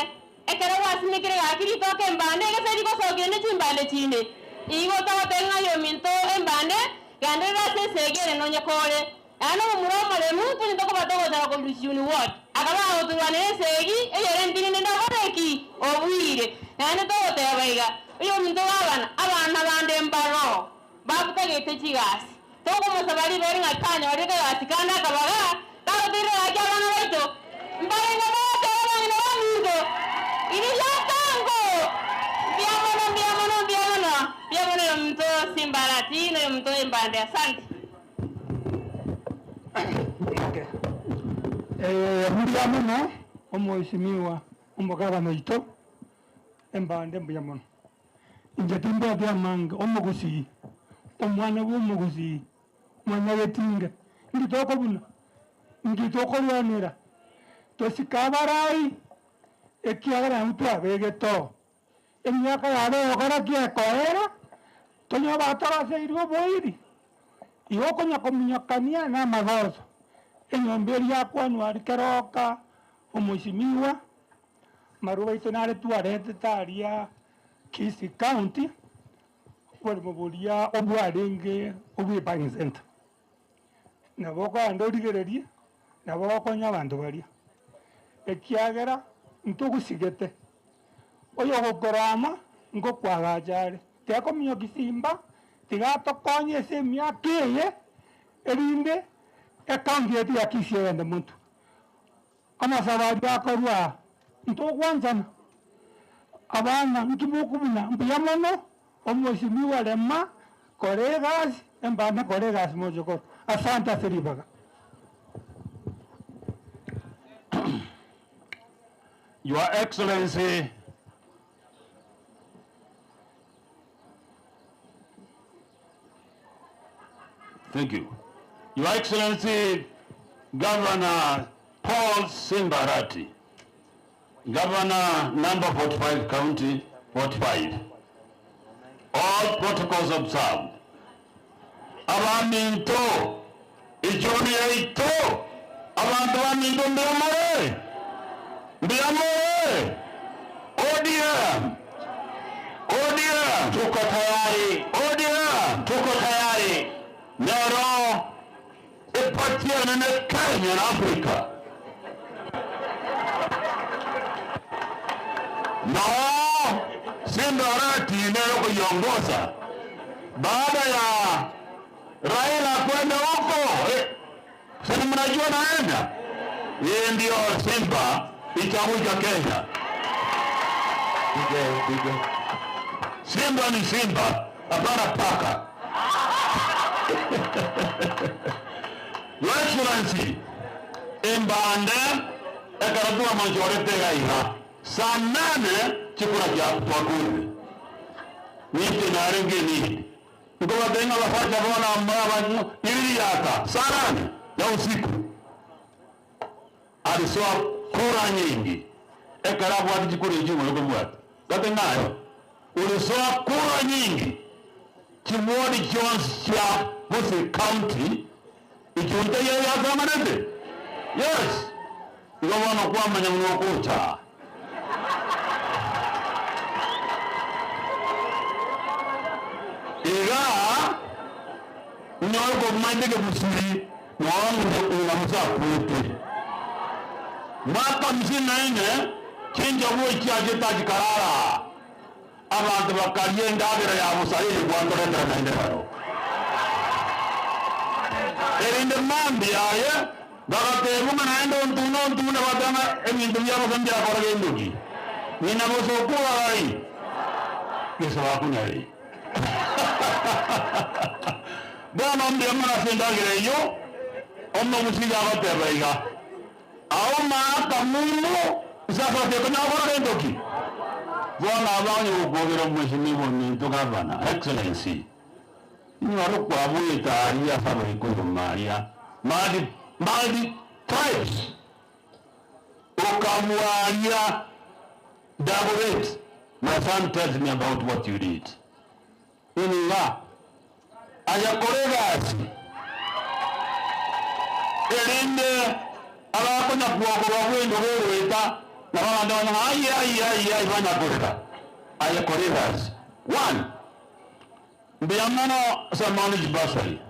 ekero wasimikire gakiri toke embande geseri gosogire ne chimbande chinde igo tagotenga yo minto embande gandera sesegere nonyakore ano muromale muntu ndoko batogotara ko Ichuni ward akaba oturwane segi eyere ndine ndagoreki obwire nane togotebaiga iyo minto abana bande mbaro babutegete chigasi togo musabari beri ngakanya oreke gasi kana kabaga tagotire akya abana baito mbarenga bote abana baminto ini yatango biamono yo mto Simbarati no yo mto embande asante mbiamono omweshimiwa omugabana ito embande mbiamono inje timbe bya manga omugusi omwana w'omugusi mwana wetinga ndi toko buna ngitokorwanira tosikabarai ekiagera mtu abegeto emyaka yabe okora kiekoera tonya bataraseirio boiri igokonya kominyakania na magozo enyomberi yakwanwa rikeroka omuheshimiwa maruba ito nare twarete taria Kisii County wali muburia obwarenge obwibang center nabo kwandorigererie nabo bakonya abandu baria ekiagera ntugusigete oyo gokorama ngokwagachare tekominyo kisimba tigatokonye ase emyaka eye erinde ekaunti yetu ya Kisii egende muntu amasabari akorwa ntogwanzana abana nkimukubuna mbuya mono omweshimiwa Lema kore egasi embane kore egasi mojokoro asante aseribaga. Your Excellency, thank you. Your Excellency, Governor Paul Simbarati, Governor number 45 County 45. All protocols observed. Abaminto, ijoni yaito, abantu baminto Mbiamore, ODM, tuko tayari, ODM, tuko tayari. Nero, ipatiane na Kenya na Afrika. No, Simbarati nero kuyongoza. Baada ya Raila kwenda huko, sasa mnajua naenda. Yeye ndio Simba itakuja Kenya. Simba ni Simba, hapana paka. Your Excellency, Embande ekaratua majorite gaiha saa 8 chikura cha twakuri niti naringi ni ngoba benga lafacha bona mama ili yata saa 8 ya usiku alisoa kura nyingi ekarabu hadi chikura ijumu lukumwata kati nayo ulisoa kura nyingi Kimwani Jones cha Kisii County ikiunta yeye azamanete. Yes. Ikawana kwa manyamunokuta. Iga nyoko mandege busiri mwangu unamusa kute. Mwaka 54 chinja mwe chaje tajikarara. Abantu bakariye ndabira ya musarire gwandorera naindero erinde mambi aye bagatebu manaendo ntuno badana emindu byabo kambya korage ndugi nina bosokuwa ai kisa wakunari bana mbi amana sendagire yo omno musiga batebaiga au ma kamuno sasa tekona korage ndugi Bwana abanye ukogera mheshimiwa Minto Governor Excellency nyoro kwa mwita aria faro ikoyo Maria Madi tribes ukamwaria Dagoret. My son tells me about what you did iniga ayakoregas erinde abakonya kuogora wendo weta na wanadona ai bana kureka ayakoregas. One, Mbiamano Samanij Basari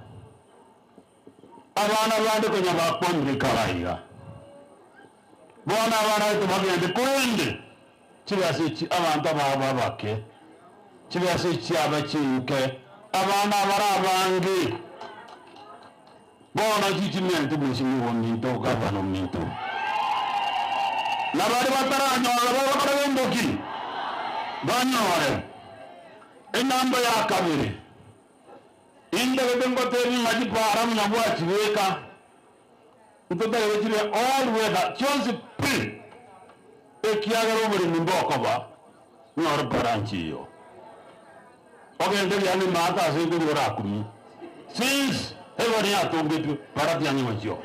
abana bande kwenye bakondri karaiga bona abana tubagende kurende kibasichi abantu babake kibasichi abakinke abana barabangi bona kitimenti bishimi Minto Governor Minto nabari bataranyo babarendoki banyore enamba ya kabiri inde bebengo teri maji para mnyabwa chiweka mtoto yechire all weather chonzi pi ekiagero muri mboko ba nyore paranchi yo ogende yani mata asingu ngora kumi since every atombetu para tianyi macho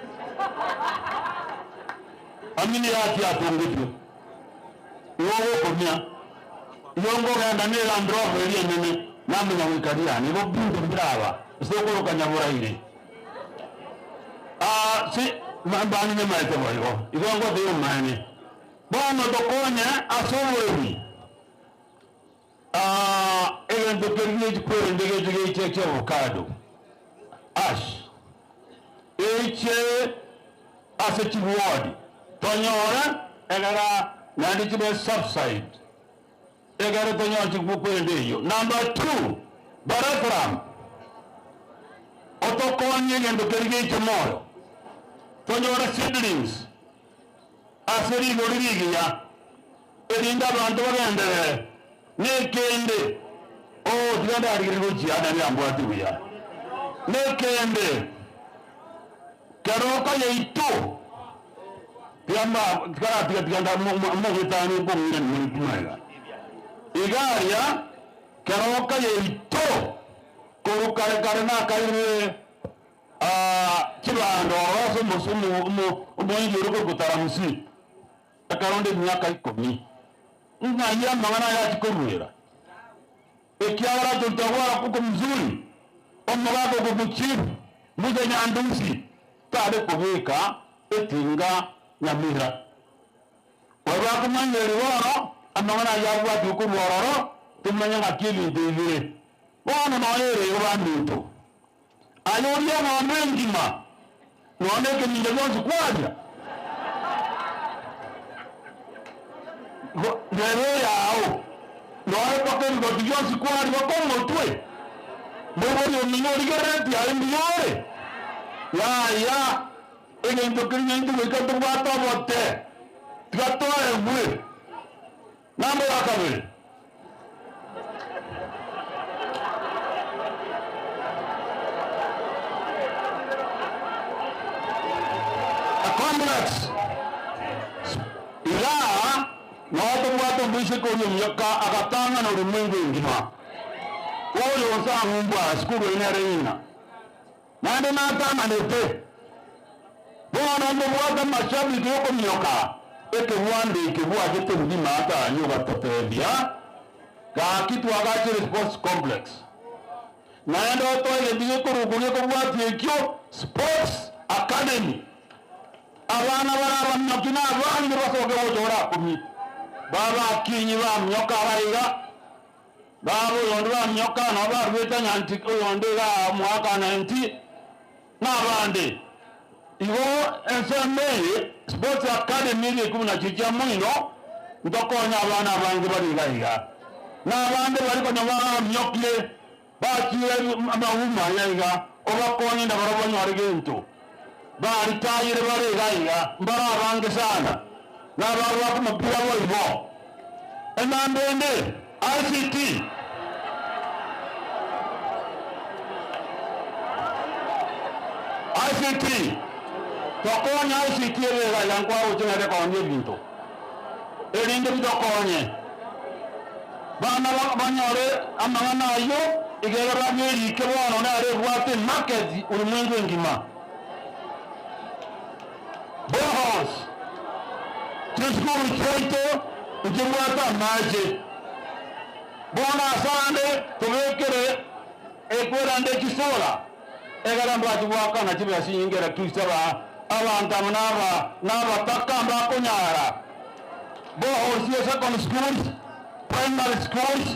amini yati atungutu yogo komia yongo ganda ne landro beli nene namu nyawikaria ni bo bindu mbrava soko kanyamura ile si mambani ne maite boyo igongo de mane bono dokonya asowori even the permit ko ndege cheche avocado ash eche aseti ward tonyora egara nandi tibe subside egara tonyora chikupo ndeyo. Number 2 Barafram otokonye ngendo kerige tomorrow tonyora seedlings aseri lorigiya erinda bantu bagende nekende tiganda arigirgochi adani ambwati buya nekende karoka yeito tiamba tiganda mogitani bominen munitumaga igaria karoka yeito korukare na kaire kibando waso musumu umoyi yoruko gutaramusi akaronde myaka 10 ngaya mangana ya chikorwera ekiara tutawara kuko mzuri omugabo kubuchiru muze nyandusi tade kubika etinga nyamira waba kumanyeri woro amangana ya bwa tukurworo tumanya ngakili ndivire wana noyere yobanduto ayoriya na mengima noneke nindegonzi kwaja nero yao noe pakeri gotiyosi kwari wakomo twe mbobori ominori gereti ari mbiyore ya ene ndokiri nyendu wikato wata bote tigatoe mwe nambo yakabiri comrades ila watu mwisho kwenye myaka akatanga na ulimwengu ngima oyo osamumbwa sikuru inareina nande natama nete bona ndo mwaka mashabiki yoko myoka eke wande ke bwa jete ngima hata nyoga totebia ka kitu agachire sports complex nande otoye ndiye kurugule ko bwa tekyo sports academy abana barabanyokina abandi basoge bojora kumi baba kinyi ba myoka bariga babo yondo ba myoka na ba rweta nyanti yondo ga mwaka 90 na bande iwo enseme sports academy ni kumuna chicha mwino ndokonya abana bangi bariga iga na bande bari ko nyama myokle ba chire amahuma yaga obakonye ndabarabo nyorigento bari tayire bariga iga mbara bangi sana na barwa kumupira boibo enandende ICT tokonya ICT ega yankwa uchengere konye bintu erinde bitokonye bana banyore amangana yo igera nyeri kebono na re bwate market ulimwengu ngima bohos tuskuru cheito ujimwata maje bona sande tubekere ekwerande kisola egara mbati waka na chibe asingera kristaba abantu naba takamba kunyara bohos second schools primary schools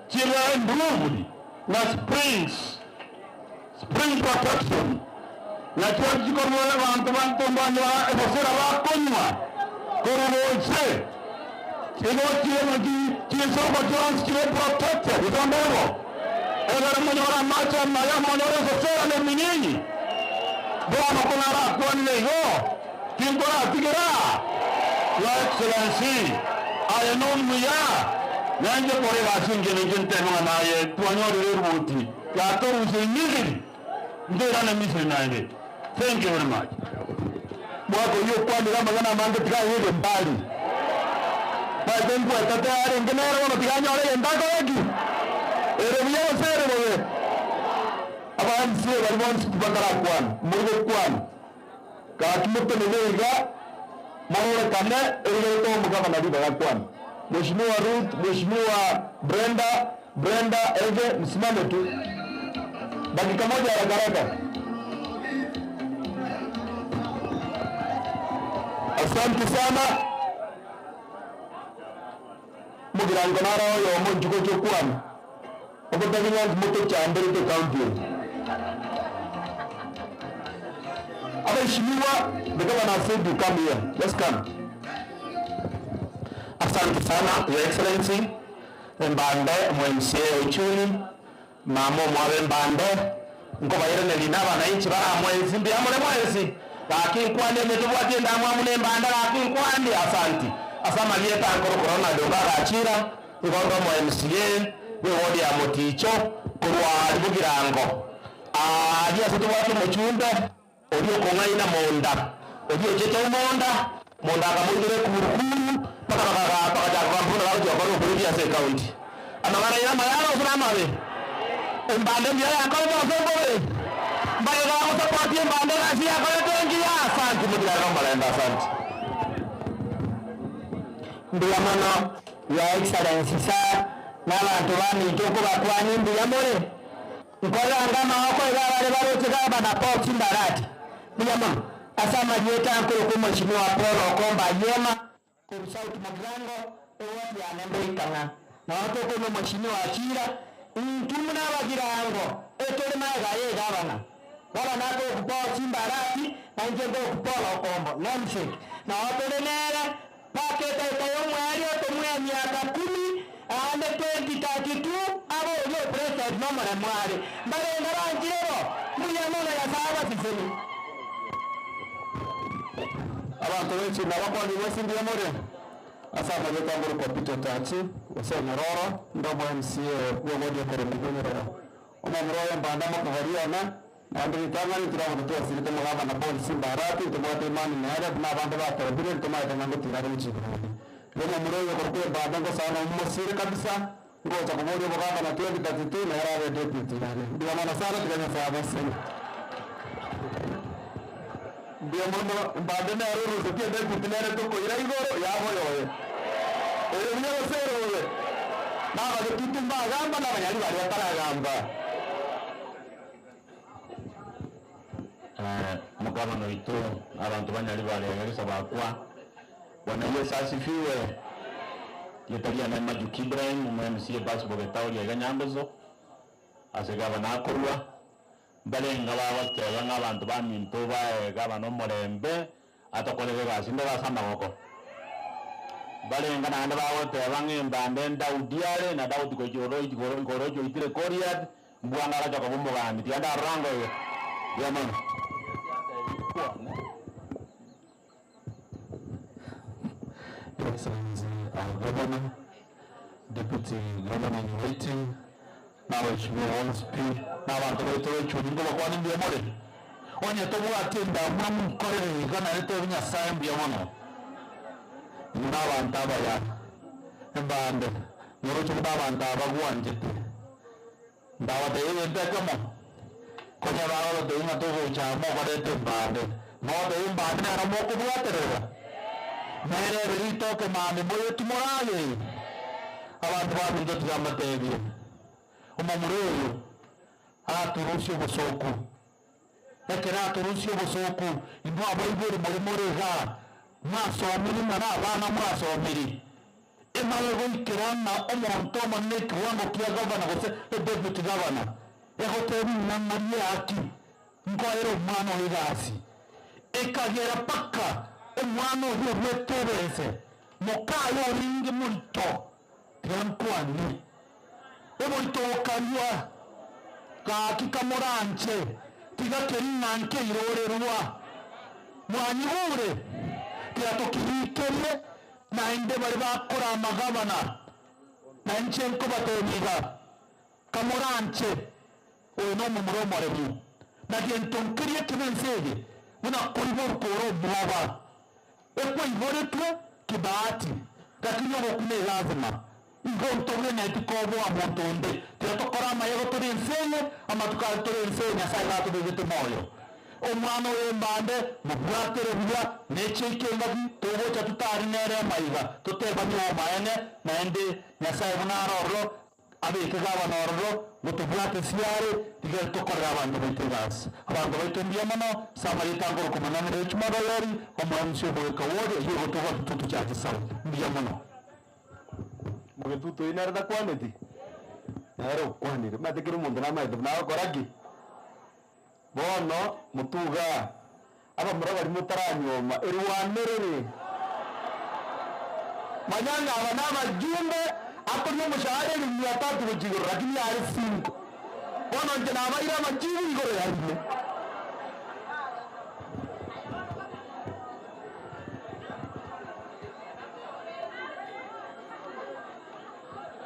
children blue na spring protection na church ko mwe abantu mbanya ebosera bakunywa kuruboche Ego chiemo chiso ko Jones chiemo protected itondero egara monyora macha maya monyora sosera le minyinyi bono kuna ra kwanle yo kingora tigera your excellency ayenon muya nanje kore gasinge nje na ye tuanyori rubuti ya to usinyiri ndera na misri nane. Thank you very much. Mwako yo kwani kama kana mande tika yeye mbali baden kwa tayari ngenero wana tiganya wale ndako wengi eremia sere wewe abansi walibonsi kubandara kwan mugo kwan ka kimuto nega Maura kane ile to mgavana diba yakwan. Mheshimiwa Ruth, Mheshimiwa Brenda Ege msimame tu. Dakika moja haraka. Asante sana. Mugirango naro yo monjuko chokwan. Obotaginya moto chambere to county. Mheshimiwa, the governor said to come here. Let's come. Asante sana, Your Excellency. Mbande, MCA Uchuli, mamo mwawe mbande. Mkoba yere nelinaba na inchi bara mwezi mbi amule mwezi. Lakini kwani metubuati ndamu amule mbande lakini kwani asante. Asama lieta ankoro corona dogara achira. Ikongo MCA, wodi ya moticho, kuruwa alibugirango. Adia setu watu mchumbe. Odio kongaina monda. Odio cheto monda akamundire kurukuru. Paka jakambuna watu wakoro kurudia se county. Anamara ina mayano usunama we. Mbande mbia ya kwa sobowe. Mbaya kwa support mbande kasi ya kwa tengi ya asante mudira kamba lenda asante. Mbia mano Your Excellency sir na bantu bani toko bakwani mbia more. Nkola ngama wako ibara baro tigaba na port Simbarati. Mbia mano asama yeta nkuru kwa Mheshimiwa Paul Okomba yema kwa South Magrango watu ya Nembekanga. Na watu kwa Mheshimiwa Achira tumuna wagirango etole maega ye gavana wala nako kupoa Simbarati na njego kupoa Okombo namshiki na wapele nere paketa itayo mwari otomwe miaka 10 ande 2032 abo yo president mama na mwari mbale ndaranjiro muyamona ya sawa sisemi abantu benshi nabakoni bose ndiye more asaba leta ngoro kwa pito tachi wase mororo ndobo MCA kwa moja kwa mbigonera omamroya mbanda makawaria na ndio tangani turavuto asirite mugaba na bond Simbarati tumwate imani na yale na banda bata bile tumate na ngoti ngari mchi leo mroya kwa kwa banda ngo sana mmusire kabisa ngoja kwa moja mugaba na 2032 na yale deputy ndio maana sana tukanya sawa sana ndio mama mbande na ruru zote ndio kutinere to ko ira igoro yabo yoye oyo mwe sero oyo na ba kitumba gamba na banyari bari bataragamba mugabano ito abantu banyari bari yarisa bakwa bwana Yesu asifiwe yetalia na Majuki Ibrahim MCA basi bogetauli ya Nyambezo asegaba nakorwa balenga babateba n'abantu baminto baega bano morembe atakolege gasinda basamba goko balenga nande baboteba ng'embande Daudiale na Daudi gorojo itire Goliath mbwanga raja ko bumugandi tianda rango yo yamana Excellency Governor, Deputy Governor in waiting, now it's more speed. Na bantu beto chuningo bakwani mbia more onye to bwatenda mwamu korere kana leto binya sai mbia mono na bantaba ya mbande ngoro chuba bantaba bwanjete ndawa de yende kamo konya bawo de ina to gocha mo kore te bande mo de mbande na mo ko bwaterera mere rito ke mane moyo tumorale abantu babinjo tugamatebye omamurero aturusio bosoku ekera aturusio bosoku indwa abaibere muri ga mwasomiri mana abana mwasomiri emalo ikirana omonto manne kiwango kia gavana gose deputy governor ehotebi na maria aki ngoero mwana wigasi ekagera paka omwana oyo weterese mokayo ringi muito tranquani eboito kanywa kakikamoranje tigakerinanke irorerwa mwanyure tiratokirikere nainde bari bakora amagabana nanje nko batoniga kamoranje oyo no mumuromore mu nagentonkiriye kibensege muna kuribor koro bwaba ekwe iboretwe kibati kakinyo bokune lazima ingonto wena itikobo amontonde tiratokora amayego turi ensenye amatukali turi ensenye sai gato bebete moyo omwana w'embande mubwatire buya nekyekengagi togocha tutari nere maiga tutebani omaene naende nyasaye bunarorro abekega abanorro gutubwate siare tigere tokorera abandu baite gasi abandu baite mbiamono samaritangoro kumananire ekimabayori omuramusi obweka wori eyogotoga tututu kyakisaba mbiamono mugetutu inareta kwaneti nero kwanire matekire omonto namaete nagokoraki bono mutuga abamura bari mutaranyoma erwaniriri manyanga aba n'abajumbe akorio omushahara 300 gukigoro lakini ari 5 bono nje nabaire amajibu igoro yarime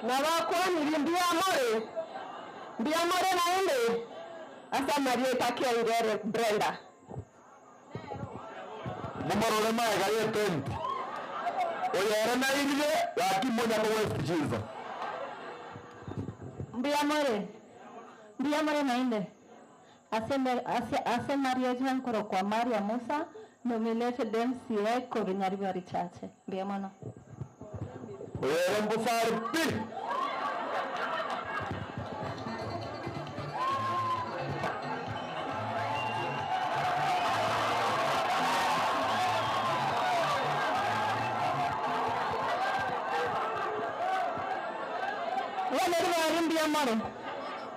nabakwaniri mbiamore naende asa marieta kiairere Brenda mumarore maega ye 20 oyere na ibye yakimonya mu West Jesus mbiamore naende ase marieta nkoro kwa Maria Musa nominated MCA Korunyaribari Church mbiamono oyere mbusari pi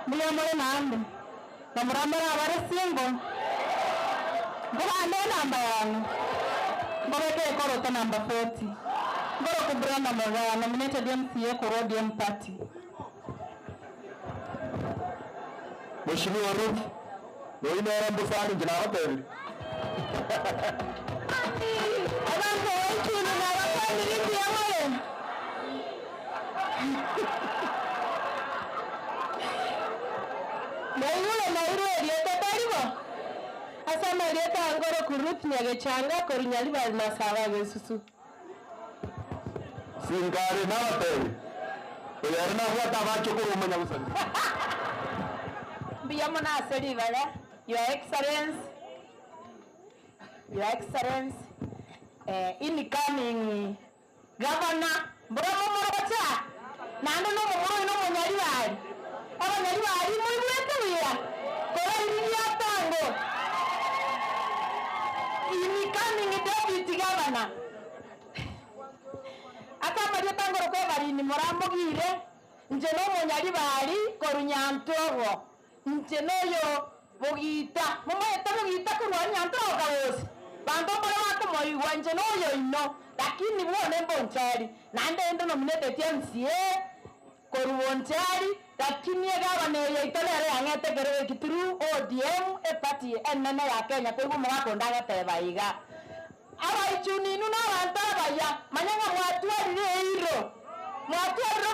mbiamore naande nomurambara abare singo ngobande namba yangu ngobeke korota namba 40 ngoro kubranda magana nominated MCA Korodium Party Mheshimiwa Ruth noinera mbusani njinabateri abantu waichuni nabakwaniri mbiamore asama rieta angoro kurut nyagechanga Korunyaribari masaba besusu singare nabateri oyere na bwata bacho kurumanya busani mbiamona aseri bale your excellence incoming governor bromo morocha nando no mumuro no Munyaribari abanyaribari muri bwetuya koririya tango incoming deputy governor akamari tango ko bari ni muramugire nje no Munyaribari Korunyantogo nje noyo bugita mumwete bugita Korunyantogo kawose bantu bara bakomoyigwa nje noyo ino lakini muone mbonchari nande ndo nominated MCA Korunyantogo lakini gavana yaitolere angete gerwe kituru ODM party enene ya Kenya kwa hivyo mwakonda gateba iga abaichuni nuna abantu abaya manyanga mwatwarire iro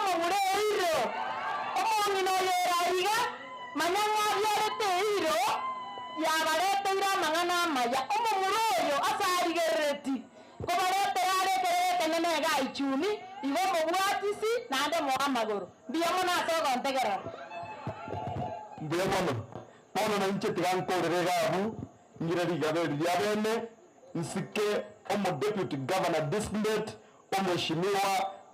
mugure iro omongi no yera iga manyanga yarete iro yabarete ira mangana maya omomuroyo asarigereti kobarete yarete enene gaichuni igo mubwatisi nande mwamagoro mbiamona asogo ntegera mbiamono bono na inche tigankorere gabu ngireri gaberi yabene nsike omo deputy governor district omweshimiwa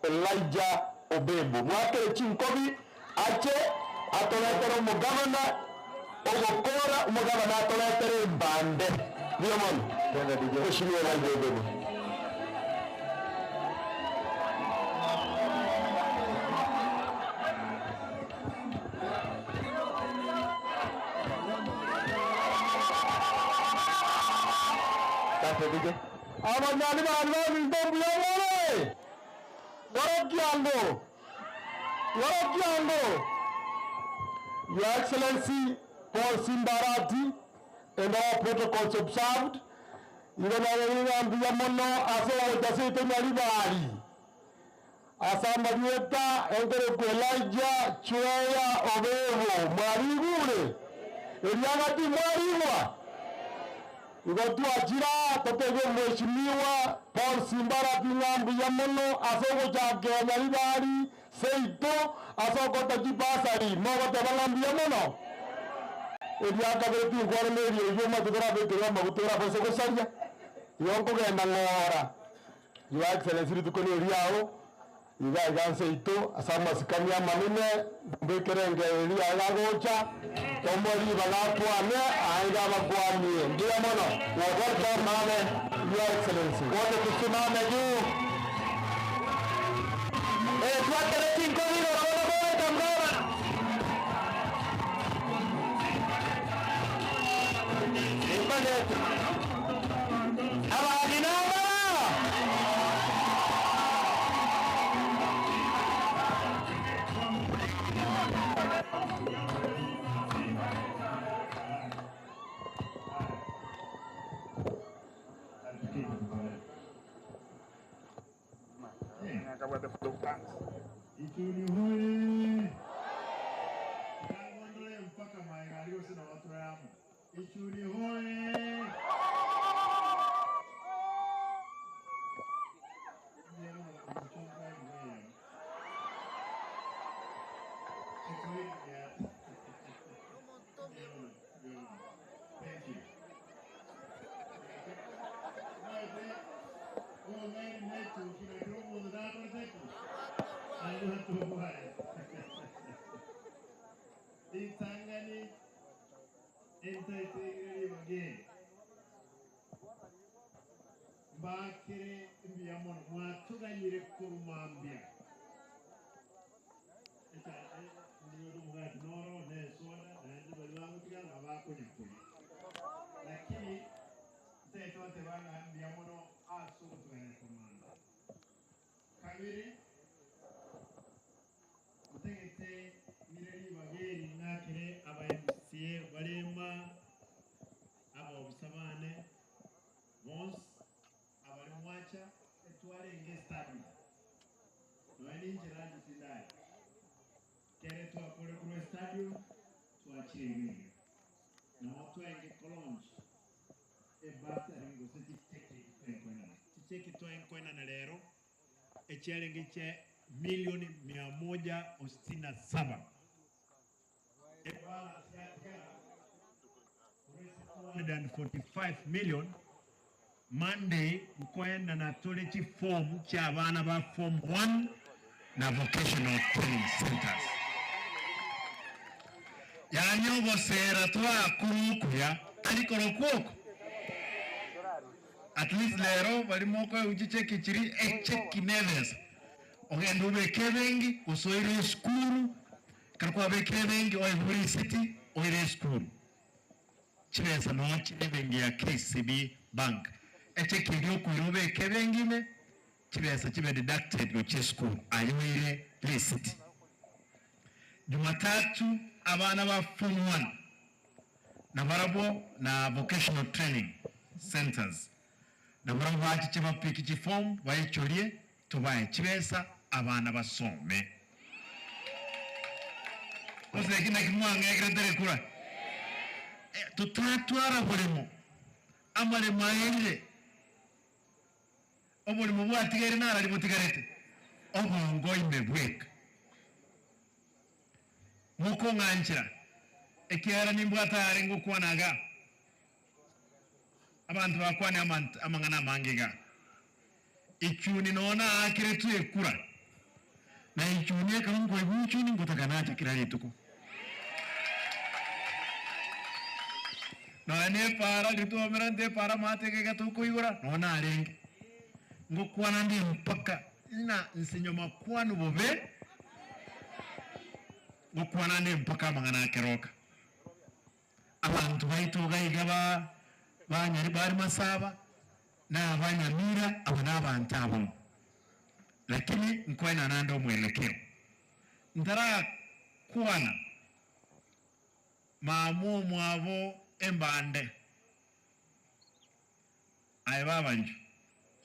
Elijah Obembo mwakere chinkobi ache atoletera omugavana ogokora omugavana atoletera embande mbiamono mweshimiwa Elijah Obembo Abanyaribari babinde mbiamore Warakiango Your Excellency Paul Simbarati and all protocols observed Iganayina mbiamono aso jasite Nyaribari asamba bieta engere ku Elijah Chweya Obebo marigure eriagati marigwa igotwachira totege mheshimiwa Paul Simbarati mbiamono asogo chake Nyaribari seito asoko tajibasari mogo tebanga mbiamono ebyaka betu kwara merio yo matugara betu ya magutura bose gosaria yonko genda ngora Your Excellency tukoni riao iga ganse ito asama sikania manene bekerenge ria gagocha tomori balapwane aiga bakwani ndio mono wote mame Your Excellency wote kusimame juu tuakere cinco viro kono boy tamgora ipanet abadinama Ichuni hoi. Ngondole mpaka maegalio sina watu yamu. Ichuni hoi. Thank you. Itangani entaitengeri wage bakire mbiyamon mwatuganyire kurumambya eta ndiyo mugati noro ne soda na ndiyo langu tigana bakonyakuri lakini ntaito tebanga mbiyamono aso tuganyire kurumambya kabiri utegete mireri bageri nakire abayemsiye barema aba obusabane bons abali mwacha etwale nge stadi noani njirani sidai kere twakole ku stadium twachire na watu enge kolonji bata ringo ticheki twaenkwena na lero ekyalenge kye milioni 167 145 million Monday mkwenda na tolechi form cha abana ba form 1 na vocational training centers yanyobo sera twa kurukuya alikoro kwoko at least lero bali moko ujiche kichiri echeki neves ogenda ubeke bengi usoire skuru karikwa beke bengi oivuri city oire skuru chibesa no chibengi ya KCB bank echeki ryo kuyobeke bengi me chibesa chibe deducted go che skuru ayoire city Jumatatu abana ba form 1 na barabo na vocational training centers na barabo bachiche bapiki form bayichorie tubaye chibesa abana basome ose kina kimwanga egredere kura tutatwara bulimo amale maire obulimo bwatigere nara libotigarete obongo imebweka muko nganchira ekiara nimbwatare ngokwanaga abantu bakwane amangana mangiga ichuni nona akire tuye kura na ichuni ekango ibuchuni ngotakanacha kirali tuko na ne para lito merante para mate ke gatuko igora nona arenge ngokwana ndi mpaka ina nsinyo makwanu bobe ngokwana ndi mpaka mangana keroka abantu baitoga igaba banyari bari masaba na abanyamira abana abantu abo lakini nkwena nando mwelekeo ndara kuwana maamu mwavo embande aibabanju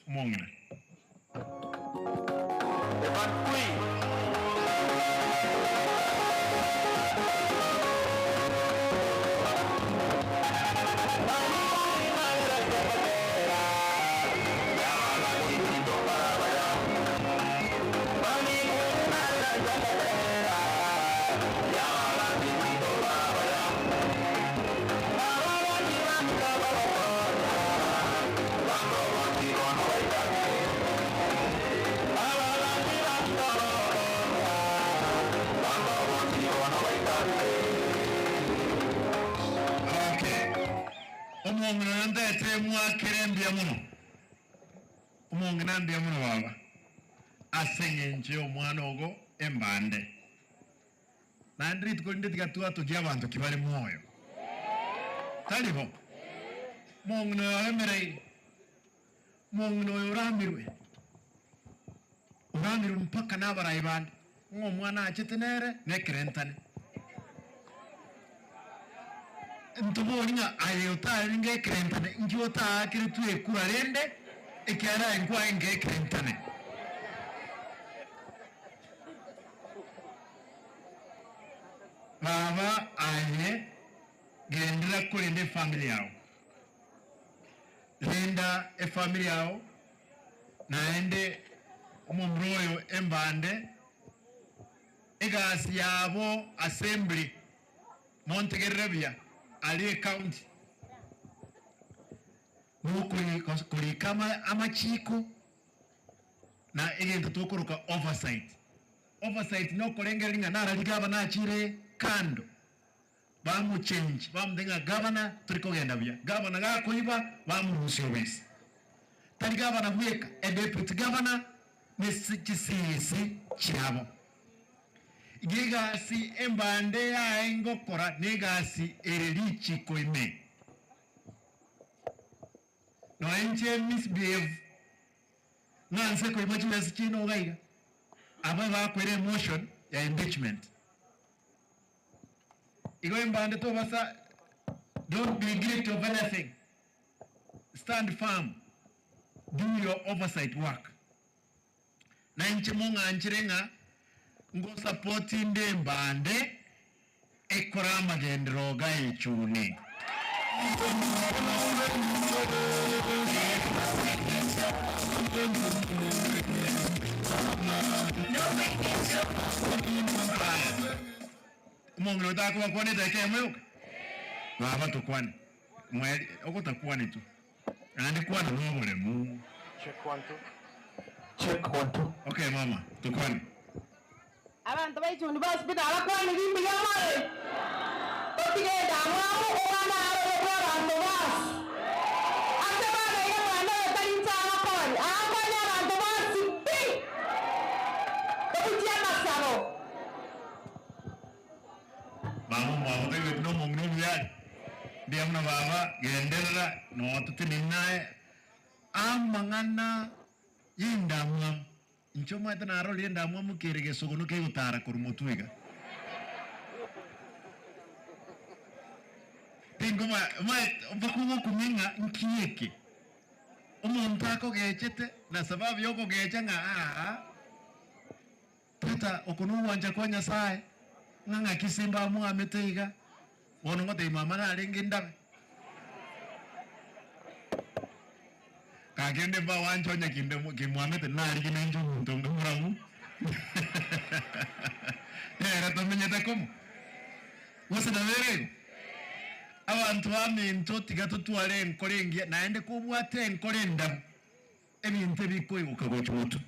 mongina umong'ina ndete mwakire mbiamuno umong'ina mbiamuno baba asengenje omwana ogo embande nandiri tukolinde tigatua tugia abantu kibali mwoyo taliho mong'ina yoemerei mong'ina oyo uramirwe mpaka n'abarayi bande ng'omwana achetenere nekerentane ntubonye ayotari ngekerentane ngiota akiri tuye kurarende ekyara enkwa ngekerentane baba aye gendera kulinde family yao linda family yao naende omumroyo embande egasi yabo assembly Montegerebia ali county nukuli kama amachiko na egento tokuruka oversight no kolengelinga nara ligaba na chire kando bamu change bamudenga governor tulikogenda bya governor gakuiba bamuruhusiyo bese tali governor mweka a deputy governor nesichisisi chabo igasi embande ya engokora negasi erelichi koime no enche misbehave nanse koime chimesi chino gaiga aba bakwere emotion ya impeachment igo embande to basa don't be guilty of anything, stand firm, do your oversight work na enche monga anchirenga ngo supporting de mbande ekora magendero ga ichuni Mongro ta kwa kwani ta kemo baba to kwani mwe okota kwani tu andi kwani no mole mu check one two okay mama to kwani abantu bayichuni ba hospital akwani limbi yamale otigenda mwamu obana abo abantu basi asebana ile mwana talinta akwani akwani abantu basi pi okutia masaro mama mama bebe no mongno yali dia mna baba genderera no tutininae amangana yindamwa nchoma tana aro yindamwa mukirege sogono ke utara kurumutuiga tingoma bakugo kuminga nkiyeke umuntu ako gechete na sababu yoko gecha nga tata okunu wanja kwa Nyasaye nganga kisimba mu ameteiga wono ngote mama na alinginda kagende ba wancho nya kinde kimwamete na alinginenjo ntongo muramu era tomenyeta komo wose na vere abantu baminto tigato twale enkolengia naende kubwate enkolenda ebintu bikoyo kagochutu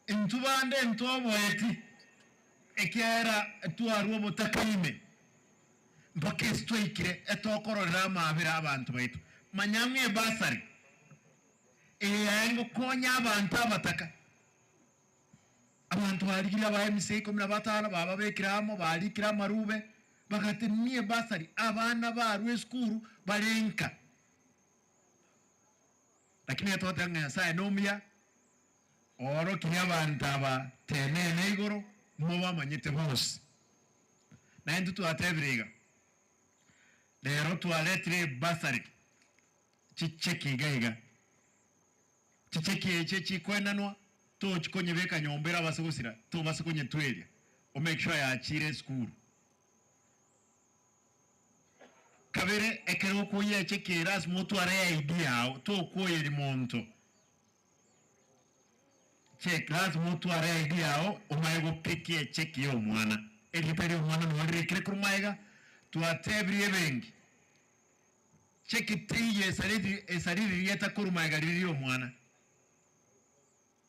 intubande ntobo eti ekiera tuaruo butakaime mpaka stoikire etokororera amabira abantu baitu manyamwe basari eyango konya abantu abataka abantu baligira ba MC 15 baba bekiramo balikira marube bagatemie basari abana barwe skuru balenka lakini atotanga sai nomia oro kinyabantu aba tenene igoro muba manyite bose na endu tuatevriga lero tualetre basari chicheki gaiga chicheki eche chikwenanwa to chikonye beka nyombera basugusira to basukonye twelia o make sure ya achire school kabere ekero kuye cheki Erasmus to are idea to kuye limonto check lazima mtu arege yao umayego pikie check yo mwana elipere mwana no rekre kurumaiga tu atebri ebengi check tiye salidi yeta kurumaiga liliyo mwana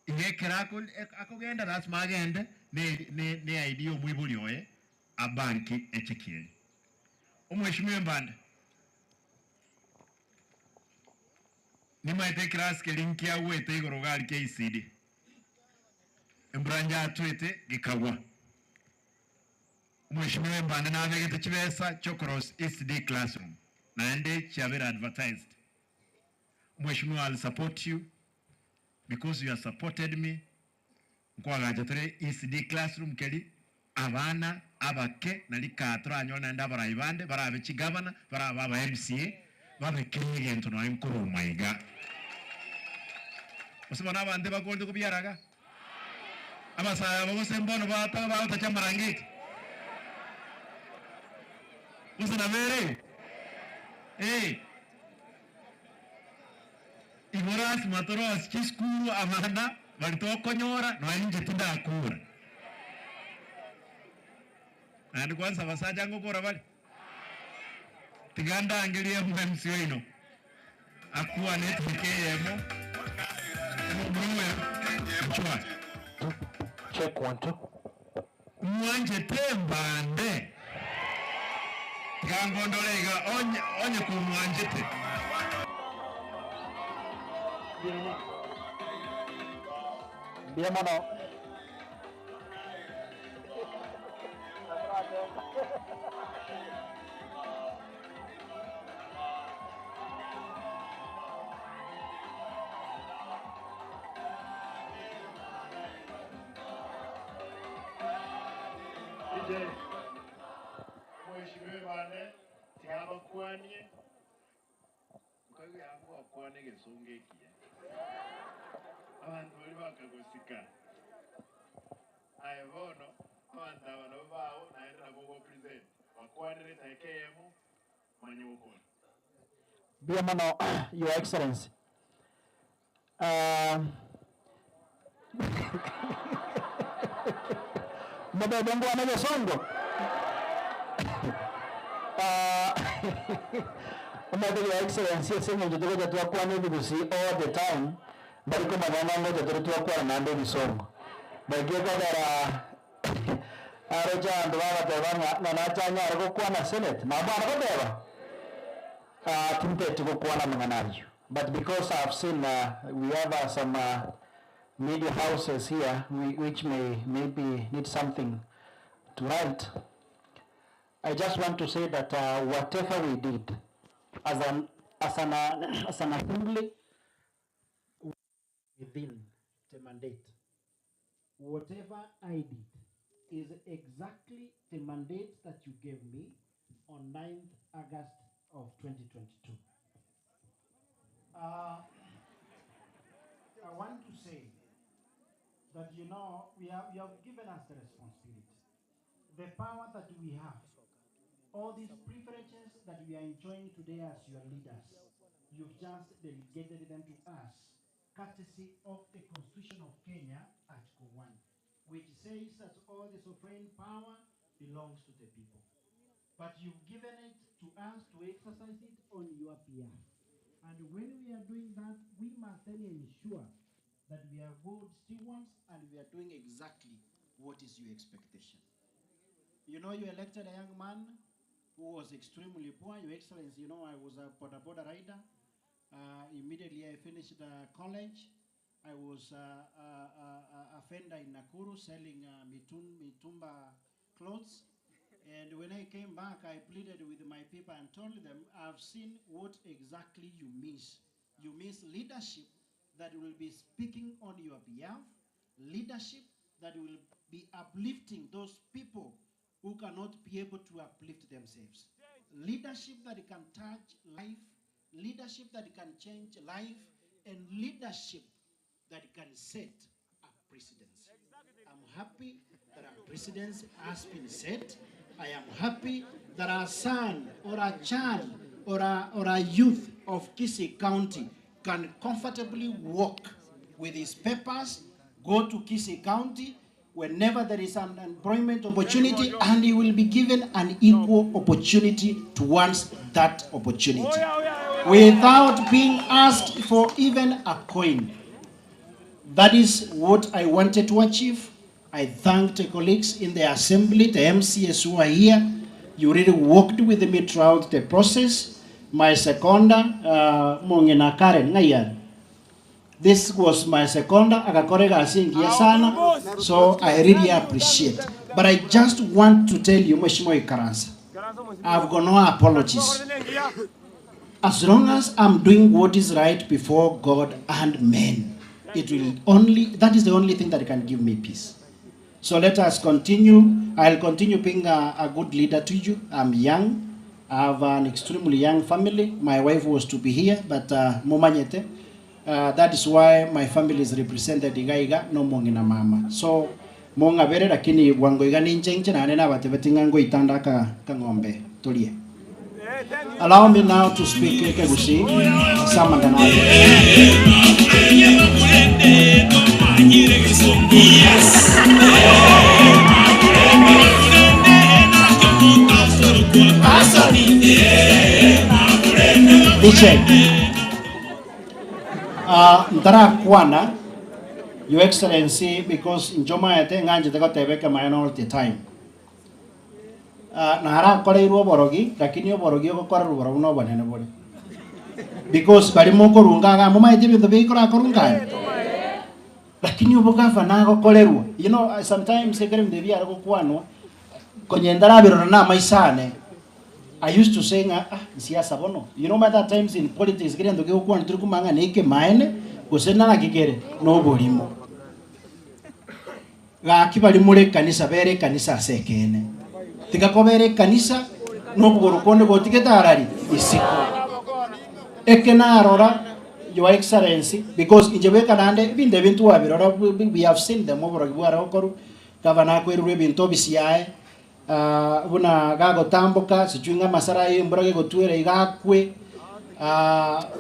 ingekera akogenda lazima agende ne ID yo mwibuli oye abanki echekile Mheshimiwa Mbande. Nimaite class kelinki ya wete igorogali KCD. Mbranja atwete gikagwa. Mheshimiwa Mbande na avegete chibesa Chokros ECD classroom. Naende chabera advertised. Mheshimiwa, I'll support you because you have supported me. Kwa gajatere ECD classroom keli abana abake nalikatra anyola naenda baraibande barabe chigabana baraba MCA babe kirigento no inkuru maiga. Usibona abande bagonde kubyaraga. Abasaya bose mbono bata bata chamarangiti. Usina mere. Imoras matoros chiskuru amanda Barito nyora no nje tinda akura. Nani kwanza basaja ngokora bali. Tiganda angelia MCO ino. Akuwa netkeyemo. Chwa. Check 1 2. Mwanje tembande. Gangondolega onye ku mwanje te. Bien mano. Mheshimiwa Mbande, tiaba kwanye. Mkago yangu akwane gesongeki. Abantu bari bakagosika. Ayevono abantu abano bawo naenda nabo present. Bakwanire takeyemo manyuko. Bien mano, Your Excellency. Mbadongo anaje songo. Your Excellency, sema ndio tu kwa nini busi all the time. Bali kama mwanangu ndio tu kwa nando bisongo. Bagega dara aroja ndo baba na natanya ariko kwa na Senate. Na bwana badeba. Tumpe kwa na manganario. But because I've seen we have some media houses here which maybe need something to write, I just want to say that whatever we did as an assembly within the mandate, whatever I did is exactly the mandate that you gave me on 9th August of 2022. I want to say that, you know, you have given us the responsibility, the power that we have, all these privileges that we are enjoying today as your leaders, you've just delegated them to us, courtesy of the Constitution of Kenya, Article 1, which says that all the sovereign power belongs to the people. But you've given it to us to exercise it on your behalf. And when we are doing that, we must then ensure that we are good stewards and we are doing exactly what is your expectation. You know, you elected a young man who was extremely poor. Your Excellency, you know, I was a border rider. Immediately I finished college. I was a vendor in Nakuru selling mitumba clothes. And when I came back, I pleaded with my people and told them, I've seen what exactly you miss. You miss leadership that will be speaking on your behalf, leadership that will be uplifting those people who cannot be able to uplift themselves. Leadership that can touch life, leadership that can change life, and leadership that can set a precedence. I'm happy that our precedence has been set. I am happy that our son or a child or a youth of Kisii County can comfortably walk with his papers, go to Kisii County whenever there is an employment opportunity, and he will be given an equal opportunity towards that opportunity without being asked for even a coin. That is what I wanted to achieve. I thank the colleagues in the assembly, the MCS who are here. You really walked with me throughout the process. My seconder, Mongena Karen Ngayan. This was my seconder, akakorega asingia sana, so I really appreciate. But I just want to tell you, Mheshimiwa Ikaransa, I've got no apologies. As long as I'm doing what is right before God and men, that is the only thing that can give me peace. So let us continue. I'll continue being a good leader to you. I'm young. I have an extremely young family. My wife was to be here, but Momanyete. That is why my family is represented Igaiga, no Mongina Mama. So Monga Bere, lakini wangoiga ninjenje na nena batebetinga ngo itanda ka ngombe tulie. Allow me now to speak Kegusi, Samandana. Yes. Ndara kwana, Your Excellency, because Njoma ete nganje teko tebeka maeno all the time. Nahara kore iruo borogi, lakini borogi ko kora ruboro no banene bole. Because bari moko runga mama ete bintu bikora korunga. Lakini ubogafa nago kolerwa. You know, sometimes sekere mdebi arako kwano konye ndara birona na maisane. I used to say siasa bono. You know, at that times in politics getting to go kwano turi kumanga neke maene kusena na kikere no bolimo. Ga kibali mure kanisa bere kanisa sekene. Tika kobere kanisa no bugorokonde gotiketa arari isiko. Ekena arora, Your Excellency, because injebeka nande binde bintu wabirora, we have seen them over bwara okoru gavana kweru bintu bisiae buna gago tamboka sichunga masara yimbrage gotwere igakwe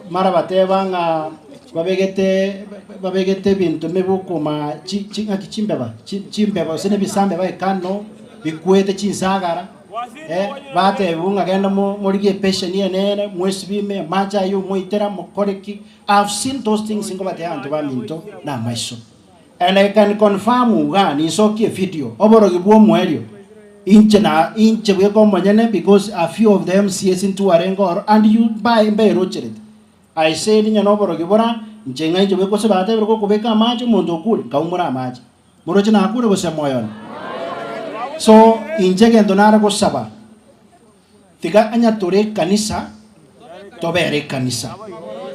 mara batebanga babegete bintu mebukuma chinga chimbeba sene bisambe ba kano bikwete chinsagara bate bunga genda morigie patient nene mwesibime macha yo moitera mokoreki. I've seen those things in Gobate and Baminto na maiso, and I can confirm ni soki video oboro gibuo mwerio inche we komanyene because a few of them CS into arengo and you buy rochered. I said in oboro gibora njenga inche we ko se bate ko kubeka macho mondo kule kaumura macho moroche na kule ko se moyon. So injege ndonara ko saba tiga anya tore kanisa to bere kanisa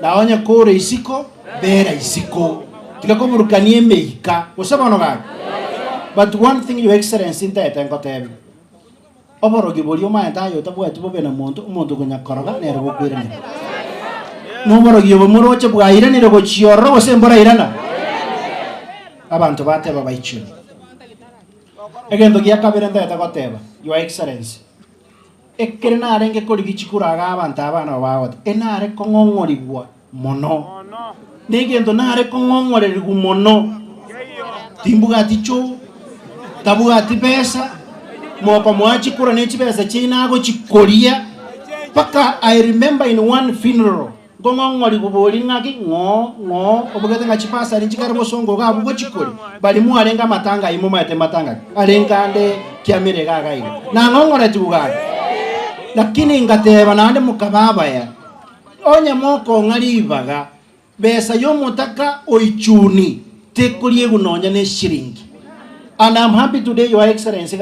na onya kore isiko bere isiko tiga ko burukanie meika ko saba no ga. But one thing, Your Excellency, that and got every oboro gibolio ma entayo tabu atubo bena monto kunya koroga nero ko kwirene no moro gibo moroche bwa irene ro chioro ko sembora irana abantu bate baba ichu egendo gia kabere ndeta goteba. Your Excellency, ekerena arenge kori gichikuraga abantu abana bawo enare kongongorigwa mono negendo nare kongongorerigwa mono timbuga ticho tabuga tipesa moko mwachi kura nechi pesa china go chikoria paka. I remember in one funeral ngongongori kuboli ngaki ngo obugete ngachipasa rinchikara bosongo ga bugo chikori bali mu arenga matanga imo mate matanga arenga ande kiamire gaga ile na ngongora tuga lakini ngateba nande mukababa ya onye moko ngalibaga besa yo mutaka oichuni tekolie gunonya ne shiringi. And I'm happy today, Your Excellency,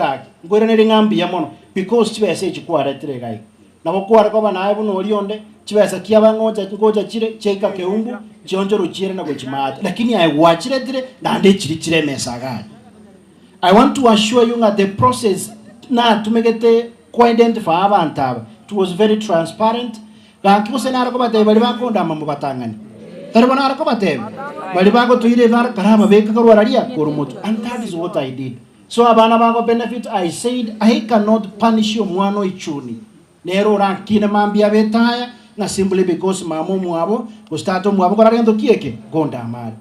ngorene ngambi ya mono because chibese chikwara tire gai na bokwara ko bana abu no lionde chibese ngoja chire cheka keumbu chionjo ruchire na gochimata lakini I watchire tire na nde chire mesa gai. I want to assure you that the process na tumegete ko identify abantu. It was very transparent. Ganki senara ko bate bali bakonda mambo batangani taribona arako bate bali bako tuire var karama beka karwararia korumutu, and that is what I did. So abana bako benefit, I said I cannot punish you mwano ichuni nero rankine mambia betaya na simply because mamu mwabo ustato mwabo karariando kieke gonda amari.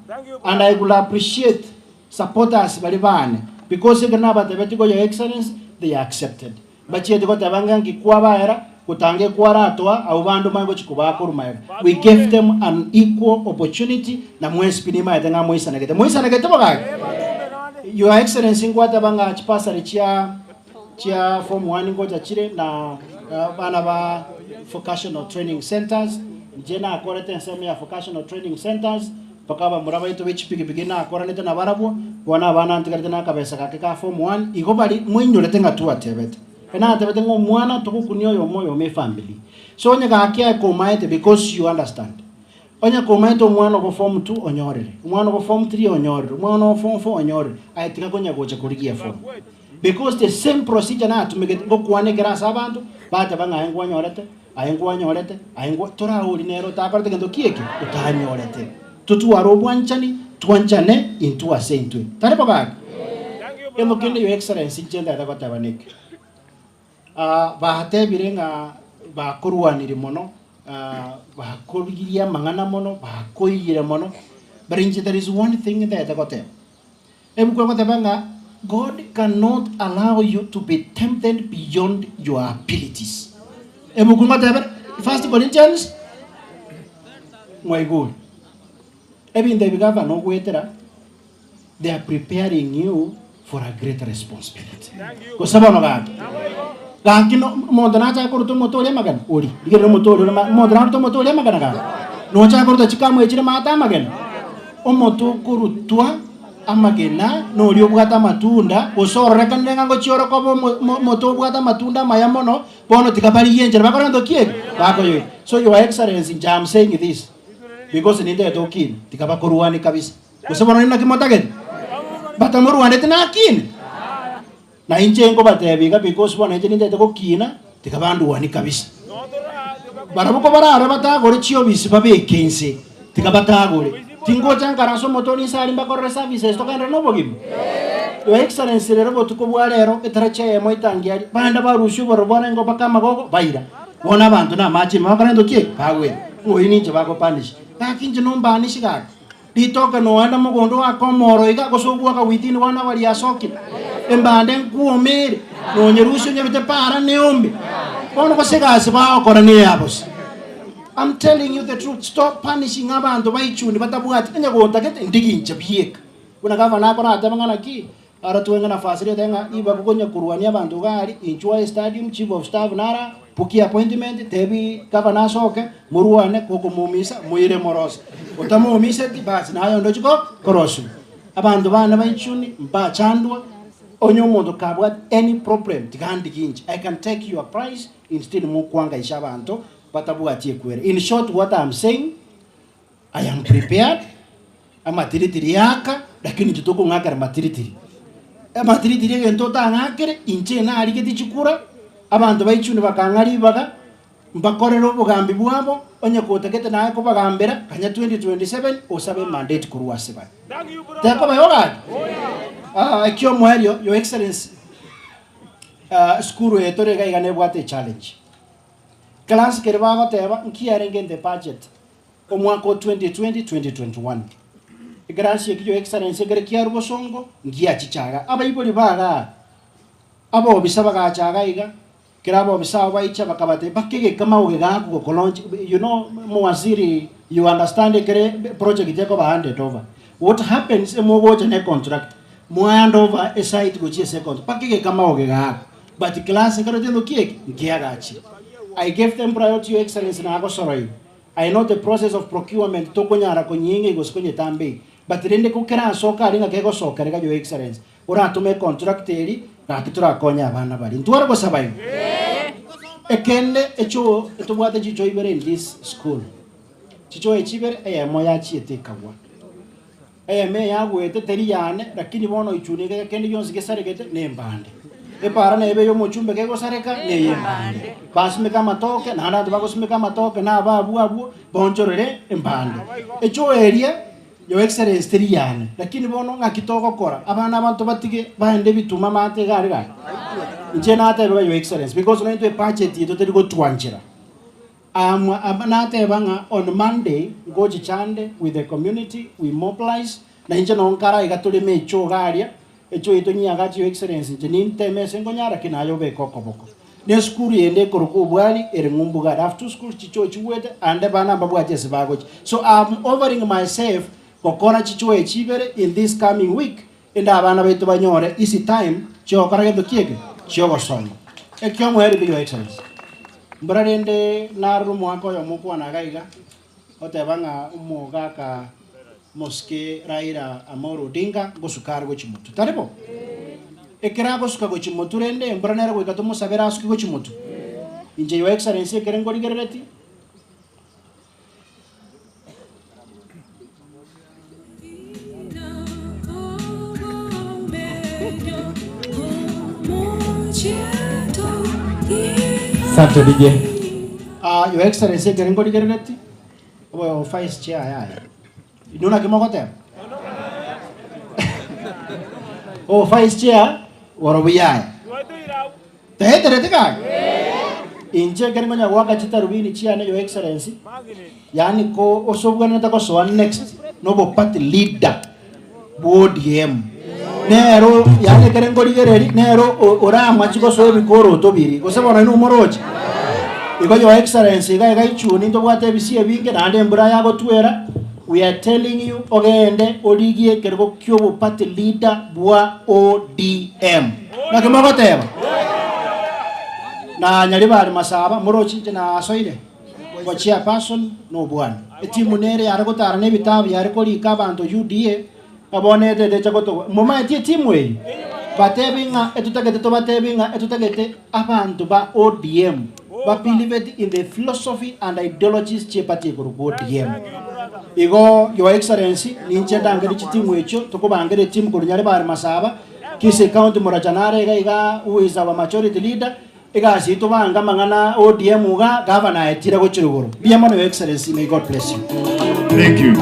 And I will appreciate supporters bali bane because ikana bate betiko Your Excellency they accepted but yet ko tabanga ngikwa baera kutange kwaratwa au bandu mango chikubako rumaye. We gave them an equal opportunity na mwespinima yatanga mwisa nagete boga. Your Excellency ngwata banga chipasa richia chia form 1 ngoja chire na bana ba vocational training centers jena akorete nseme ya vocational training centers pakaba muraba ito wichipiki bigina akorane tena barabwo bona bana antikarite na kabesa kake ka form 1 igo bali mwinyolete ngatua tebete ena tebete ngo mwana tukukunyo yo moyo me family so onye gake ko maite because you understand onye ko maite mwana ko form 2 onyorere mwana ko form 3 onyorere mwana ko form 4 onyorere aitika konya gocha kurigia form because the same procedure na tumege go kwane grasa abantu bata banga ayengwa nyorete ayengwa tora uri nero takorete kendo kieke utanyorete tutuwaro bwanchani twanchane into a saint way tare baba emo kende your excellency jenda da batabanik ba hate birenga ba kuruaniri mono ba kobigiria mangana mono ba koyire mono but there is one thing that I got there emo ko banga God cannot allow you to be tempted beyond your abilities. Emo ko banga 1 Corinthians my God. Even the government no waitera, they are preparing you for a greater responsibility. Ko sabano ga. Ga kino mo dana cha ko to moto le magan ori. Digere moto le mo dana to moto le magan ga. No cha ko to chika mo echire mata magan. O moto ko tua amagena no rio bwata matunda osorre kandenga ngo chioro ko moto bwata matunda mayamono bono tikabali yenje bakora ndo kie bako yo. So your excellency I'm saying this because ninde tokin tikabakoruani kabisa kusema nini nakimotageni batamuruani tena kin na inje ngo batebiga because bona inje ninde tokina tikabanduani kabisa barabuko barara batagore chio bisi babekense tikabatagore tingo chankara so motoni sari mbakore services tokanda no bogim your excellency lero botuko bwalero etarache moitangiari banda barushu borobona ngo bakama gogo baira bona bantu na machi makarendo kie bawe ngoini nje bako panish kakinje nomba anishika ditoka no anda mugondo wa komoro iga gosogwa ka witini wana bali asoki embande nkuomere no nyerusho nyebite para neombe ono kosegase ba okora ne yabos. I'm telling you the truth. Stop punishing abantu baichuni batabwati enya gonta kete ndiginje bieka kuna gavana ko nata mangana ki ara tuwenga nafasi le tenga iba kugonya kurwania abantu gari Inchwa Stadium chief of staff nara puki appointment tebi gavana soke muruane koko mumisa muire moros utamumise basi nayo ndo chiko korosu abantu bana baichuni mba chandwa onyo mondo kabwa any problem tigandi ginje I can take your price instead mu kwanga ishabantu batabuatie kwere. In short, what I'm saying, I am prepared. Amatiritiri yaka, lakini jitoko ngakara matiritiri. Amatiritiri ngento ta ngakere inche na aligeti chikura. Abantu baichuni bakangari baga mbakorero bugambi bwabo onye kotekete naye ko bagambera kanya 2027 osabe mandate kuruwa seba. Teko bayoga. Ekyo mwario your excellency. Skuru etore ga igane bwate challenge. Class kereba teba nkiarengende budget omwaka 2020-2021 igrasi kiyo excellence gere kiarubo songo ngia chichaga abayiboli baga abo bisaba ga chaga iga kirabo bisaba baicha bakabate bakege kama ogega ko kolonji you know muwaziri you understand kere project yako ba hand over what happens emo goje ne contract mo hand over a site go chi second bakege kama ogega but class kero tendo kiek ngia gachi I gave them priority, Your Excellency, na ako sorry. I know the process of procurement toko nyara ko nyingi go skonye tambe. But rende ko kera soka ringa kego soka rega Your Excellency. Ora tume contract eri na kitura konya bana bali. Ntuara ko sabayo. Ekende echo etubwate chicho ibere in this school. Chicho echibere moya chiete kawa. Me ya gwete teri yane lakini bono ichunike kende yonsi gesaregete nembande. Para na ebe yo mochumbe kego sareka ne yembande basmeka matoke na nda bagosmeka matoke na abu bonchorere embande echo area yo excellence triyane lakini bono ngakitoko kora abana abantu batige baende bituma mate gari gari nje na ate yo excellence because no into budget yeto teri go twanjira abana ate banga on Monday go chichande with the community we mobilize na nje no nkara igatule mecho garia echo ito nyanga Your Excellency jenin temese ngonyara kinayo be kokoboko ne skuru yende koruko bwali erengumbuga after school chicho chiwete ande bana babwaje sibago so I'm offering myself kokora chicho echibere in this coming week enda abana betu banyore isi time chokara gendo kiege chiogo somo ekyo mweri Your Excellency mbrarende naru mwako yo muko anagaiga otebanga umugaka moske Raila Amolo Odinga gusukara gochimutu taribo ekera gusuka gochimutu rende mbranera goikato musabera asuki gochimutu inje Your Excellency kerengo rigereti Santo DJ. Your Excellency kerengo rigereti obo vice chair yaya inuna kimokote o vice chair warobiyaya teheteretika inje kerengo nya waka chitarubini chiane Your Excellency yani ko osobwana tako so next nobo party leader ODM nero yani kerengo rigereri nero orama chiko so bikoro tobiri osebona inu moroje iko Your Excellency ga ichuni to bwate bisie binge nande mbura yago twera we are telling you ogende odigie kergo kyobo party leader bwa ODM nakimagoteba na nyali bari masaba morochi na soide kwa chairperson no bwana etimu nere aragotara ne bitabu yariko lika abantu UDA abone de chagoto moma eti timu e batebinga etutagete to batebinga etutagete abantu ba ODM but believed in the philosophy and ideologies chepati group ODM igo Your Excellency ninche dangere chitimu echo tokobangere timu kunyare bari masaba kise county murajanare ga who is our majority leader iga sito banga mangana ODM uga governor etira gochiruguru biamano Your Excellency, may God bless you. Thank you.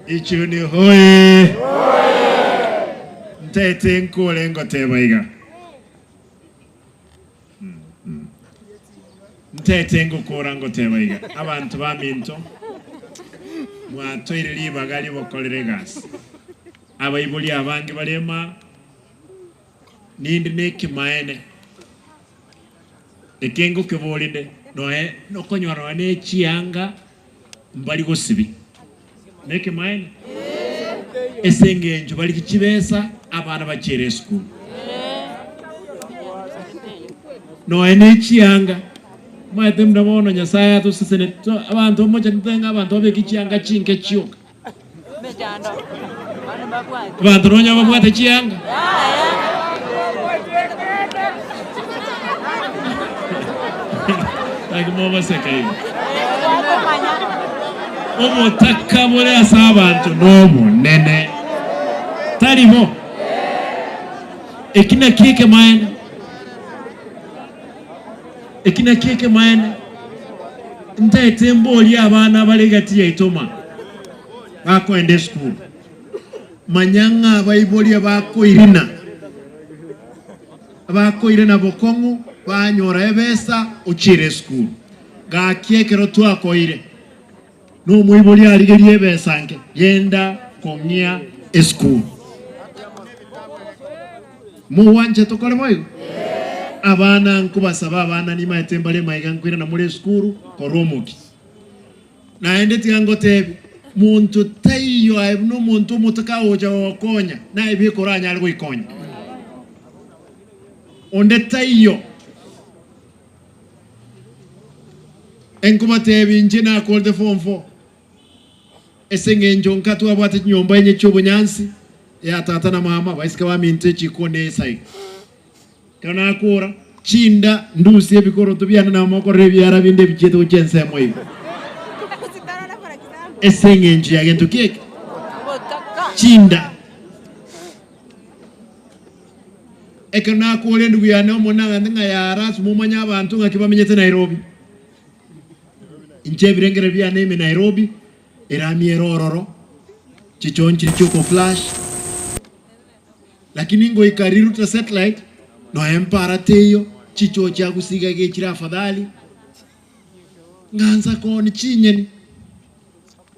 Ichuni hoye ntete nkole ngotebaiga ntete ngukora ngotebaiga abantu baminto mwatoire libagali bokolere gas abayibuli abangi balema nindi nekimaene ekengo kebolide noe nokonyora ne chianga mbali gosibi neke maene esengenjo bali kichibesa abana bachere school no ene chianga maete mnamono nyasaya to sesene abantu moja ntenga abantu babe kichianga chinke chioka abantu ronya babwate chianga like mama sekai omutaka mole asabantu nomu nene tarimo ekina kike maene ntete mboli abana balegati yaitoma bako ende school manyanga abayiboli bako irina bokongu banyora ebesa uchire school ga kiekero twako ire no muiboli arigerie besange yenda komia school muwanje tokole moyo abana nkubasaba abana ni matembale maiga nkwira na mule school koromoki na endeti yangotebi muntu tayo ayibno muntu mutaka oja wakonya na ibi koranya algo ikonya onde tayo enkubatebi njina call the form 4 esengenjo nkatu abwate nyomba yenye chobunyansi ya tata na mama baisika baminte chikone sai kana akora chinda ndusi ebikoro tubyana na moko rebyara binde bicheto chense moyo esengenjo ya gento keke chinda ekana akore ndugu yana omona nga yara sumumanya abantu ngakibamenyete Nairobi inche birengere byane me Nairobi erami erororo chichonchi choko flash lakini ngo ikariru ta satellite no empara teyo chicho cha kusiga gechira afadhali nganza koni chinyeni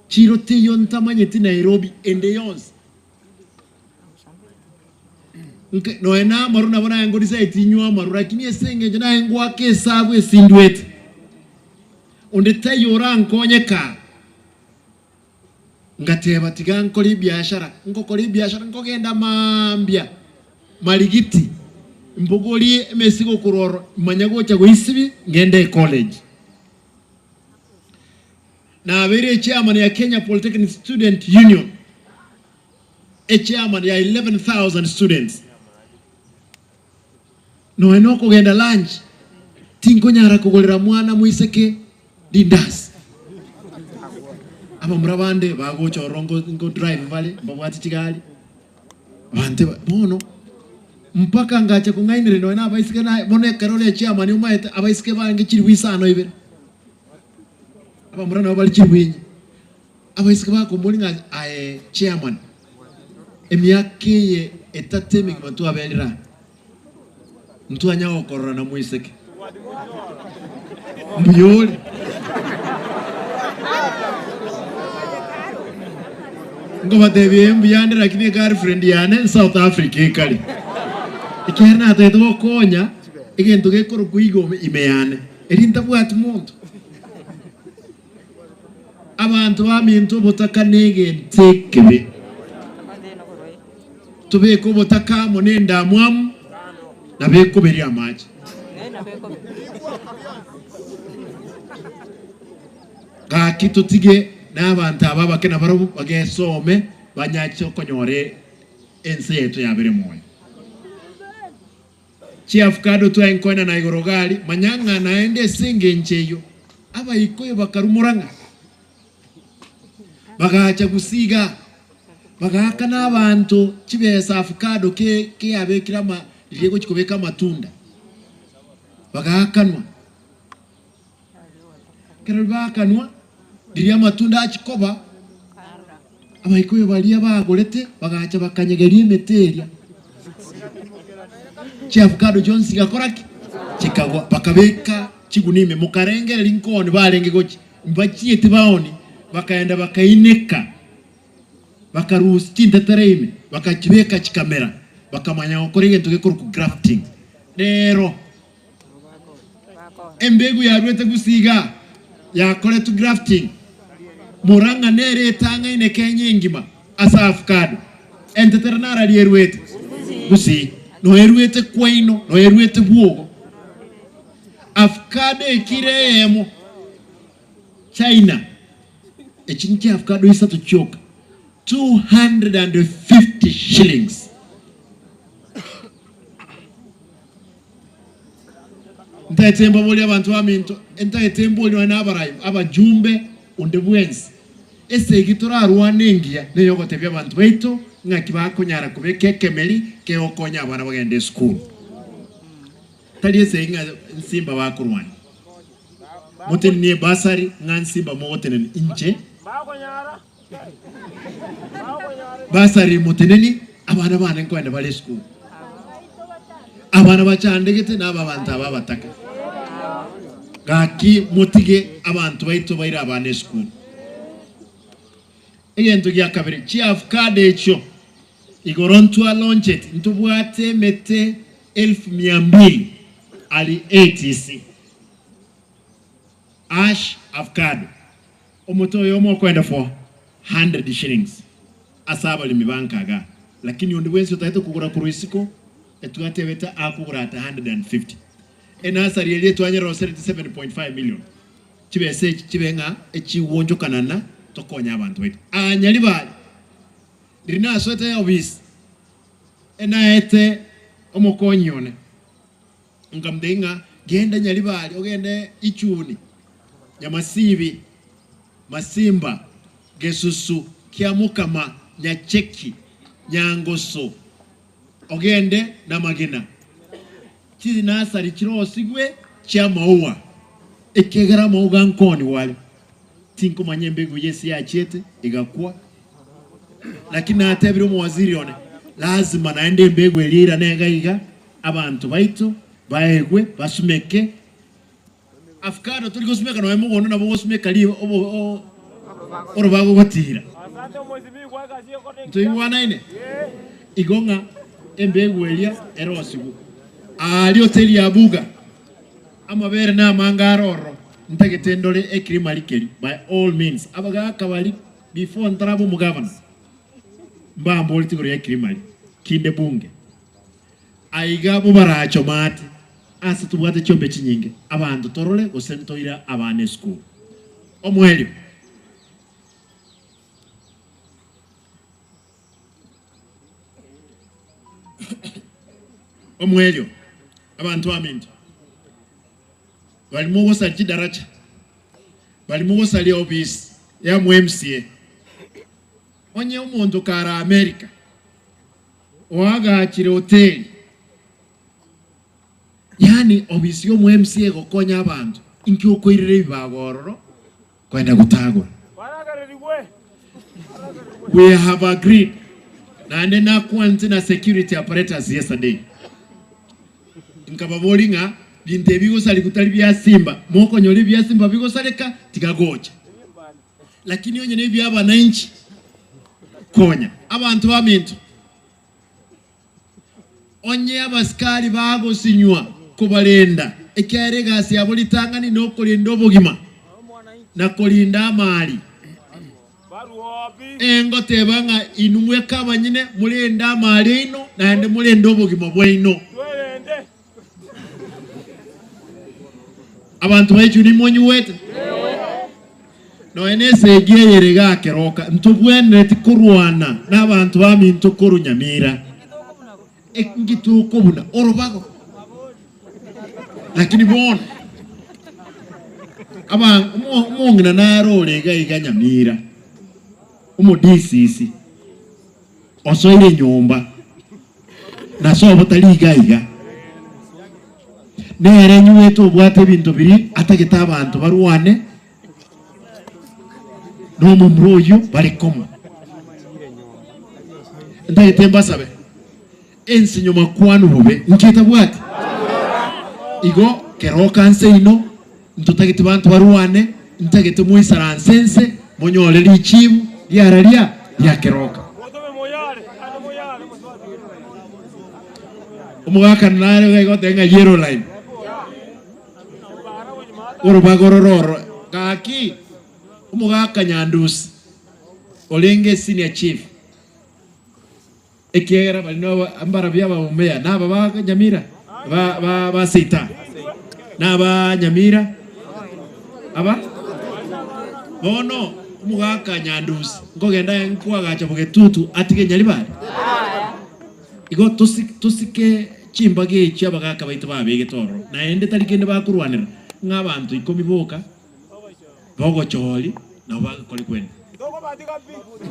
chiro teyo ntamanyeti Nairobi ende yonse no ena maru na bana ngo disa etinywa maru lakini esenge jana ngo akesabu esindwete onde teyo rankonyeka ngateba tigankora biashara ngokora biashara ngogenda mambya maligiti mbogoli emesigo kuroro manyago cha goisibi ngende college na abere chairman ya Kenya Polytechnic Student Union chairman ya 11,000 students no enoko genda lunch tingo nyara kugolera mwana muiseke dindas aba murabande bagocha orongo ngo drive vale mbabwati kigali bante bono mpaka ngache kungainire no na abaisike na bone karole chairman umaita abaisike bange kiri wisano ibere aba murana bali kiri winyi abaisike bako mulinga chairman emyake etatemi mtu abelira mtu anyawo korona muiseke mbiyole ngoma devye mbiyande lakini girlfriend yane South Africa ikali ikerna ateto konya igento gekoro kuigo imeyane erinta bwati muntu abantu bamintu botaka nege ntekebe tubeko botaka monenda mwamu nabeko beri amaji ga kitu tige n'abantu ababa kena baro bagesome banyacho konyore ense yetu ya bere moyo chief kado to enkona na igorogali manyanga naende singe ncheyo aba ikoyo bakarumuranga bagacha gusiga bagaka n'abantu kibesa afukado ke abekira ma ligo kikobeka matunda bagakanwa kerbakanwa diria matunda achikoba abaikoyo balia bagolete bagacha bakanyegeria meteria chiafukado Jones gakoraki chikagwa bakabeka chigunime mukarengera linkoni balenge gochi mbachiye tibaoni bakaenda bakaineka bakarusi tindatareme bakachibeka chikamera bakamanya okorege ntugekora ku grafting rero embegu yarwete gusiga yakore tu grafting muranga nere tanga ine Kenya ngima asa afukado enteternara lierwete gusi no erwete kwaino no erwete buogo afukado ekiremo China echinki afukado isa tuchoka 250 shillings ntaetemba boli abantu baminto ntaetemba boli wanabarayo abajumbe undebwensi ese gitora ruanengia neyo gotebya abantu baito ngaki bakonyara kubeke kemeli ke okonya abana bagende school tali ese inga nsimba bakurwani moten ni basari ngansimba moten inche basari moteneni abana bana nkwenda bale school abana bachandegete n'aba bantu ababataka gaki mutige abantu baito baira abane school egento gya kabiri chief card echo igorontu launchet ntubwate mete 1200 ali ATC ash avocado omoto yomo kwenda for 100 shillings asaba limibankaga lakini undi wensi utaita kugura kuruisiko etuate weta akugura at 150 enasari yele twanyera 77.5 million chibese chibenga echi wonjo kanana tokonya abantu wetu anyali bali dirina sote obis enaete omokonyone ngamdenga genda nyali bali ogende ichuni nyamasibi masimba gesusu kiamukama nyacheki nyangoso ogende na magina chizi nasari chirosigwe cha maua ekegara mauga nkoni wale tinko manyembegu yesi ya chete igakua lakini atebire umuwaziri one lazima naende mbegu elira negaiga abantu baitu baegwe basumeke afkano tuli gusumeka no emugono nabo gusumeka li orobago gotira tuiwana ine igonga embegu elia erosigu ali hoteli ya buga amabere na mangaroro ntagetendole ekirimalikeri by all means abaga kabali before ntarabo mugavana mbambo olitigoro ya kirimali kinde bunge aiga bubaracho mate asa tubwate chombe chinyinge abantu torole gosentoira abane school omwelio omwelio abantu aminto bali mugo sali daracha bali mugo sali office ya MCA onye umuntu kara America oaga chire hotel yani office yo MCA gokonya abantu inki okoirire ibagororo kwenda gutagura we have agreed na ndena na security apparatus yesterday nkababolinga binte bigosali kutali bya Simba moko nyoli bya Simba bigosaleka tigagocha lakini onye nebya abananchi konya abantu baminto onye abaskali bago sinywa kubalenda ekyaregasi abolitangani no kolinda obugima na kolinda amali engo tebanga inumwe kabanyine mulenda amali ino naende mulenda obugima bwaino abantu baichu ni monyu wete no enese egiyerega keroka ntubwene tikurwana n'abantu baminto kurunyamira ekingituko buna orobago lakini bona aba umongina narole iganyamira umudisisi osoire nyumba na sobo taliga nere nyweto bwate bintu biri atageta abantu barwane no mumroyo bari komo ndayitemba sabe ensinyo makwanu bube nkita bwate igo keroka nseino ntutagete bantu barwane ntagete muisaransense monyole lichibu lyaralia ya keroka umugaka nare go tenga yero line urubagororo kaki umugaka nyandusi olenge senior chief ekera balino ambara byaba umea naba ba nyamira ba sita naba nyamira aba bono umugaka nyandusi ngogenda nkwaga chabuge tutu atige nyalibari igo tusike chimbage cyabagaka baitu babege toro na ende talikende bakurwanira nk'abantu 10 boka bogo choli na bakoli kwenda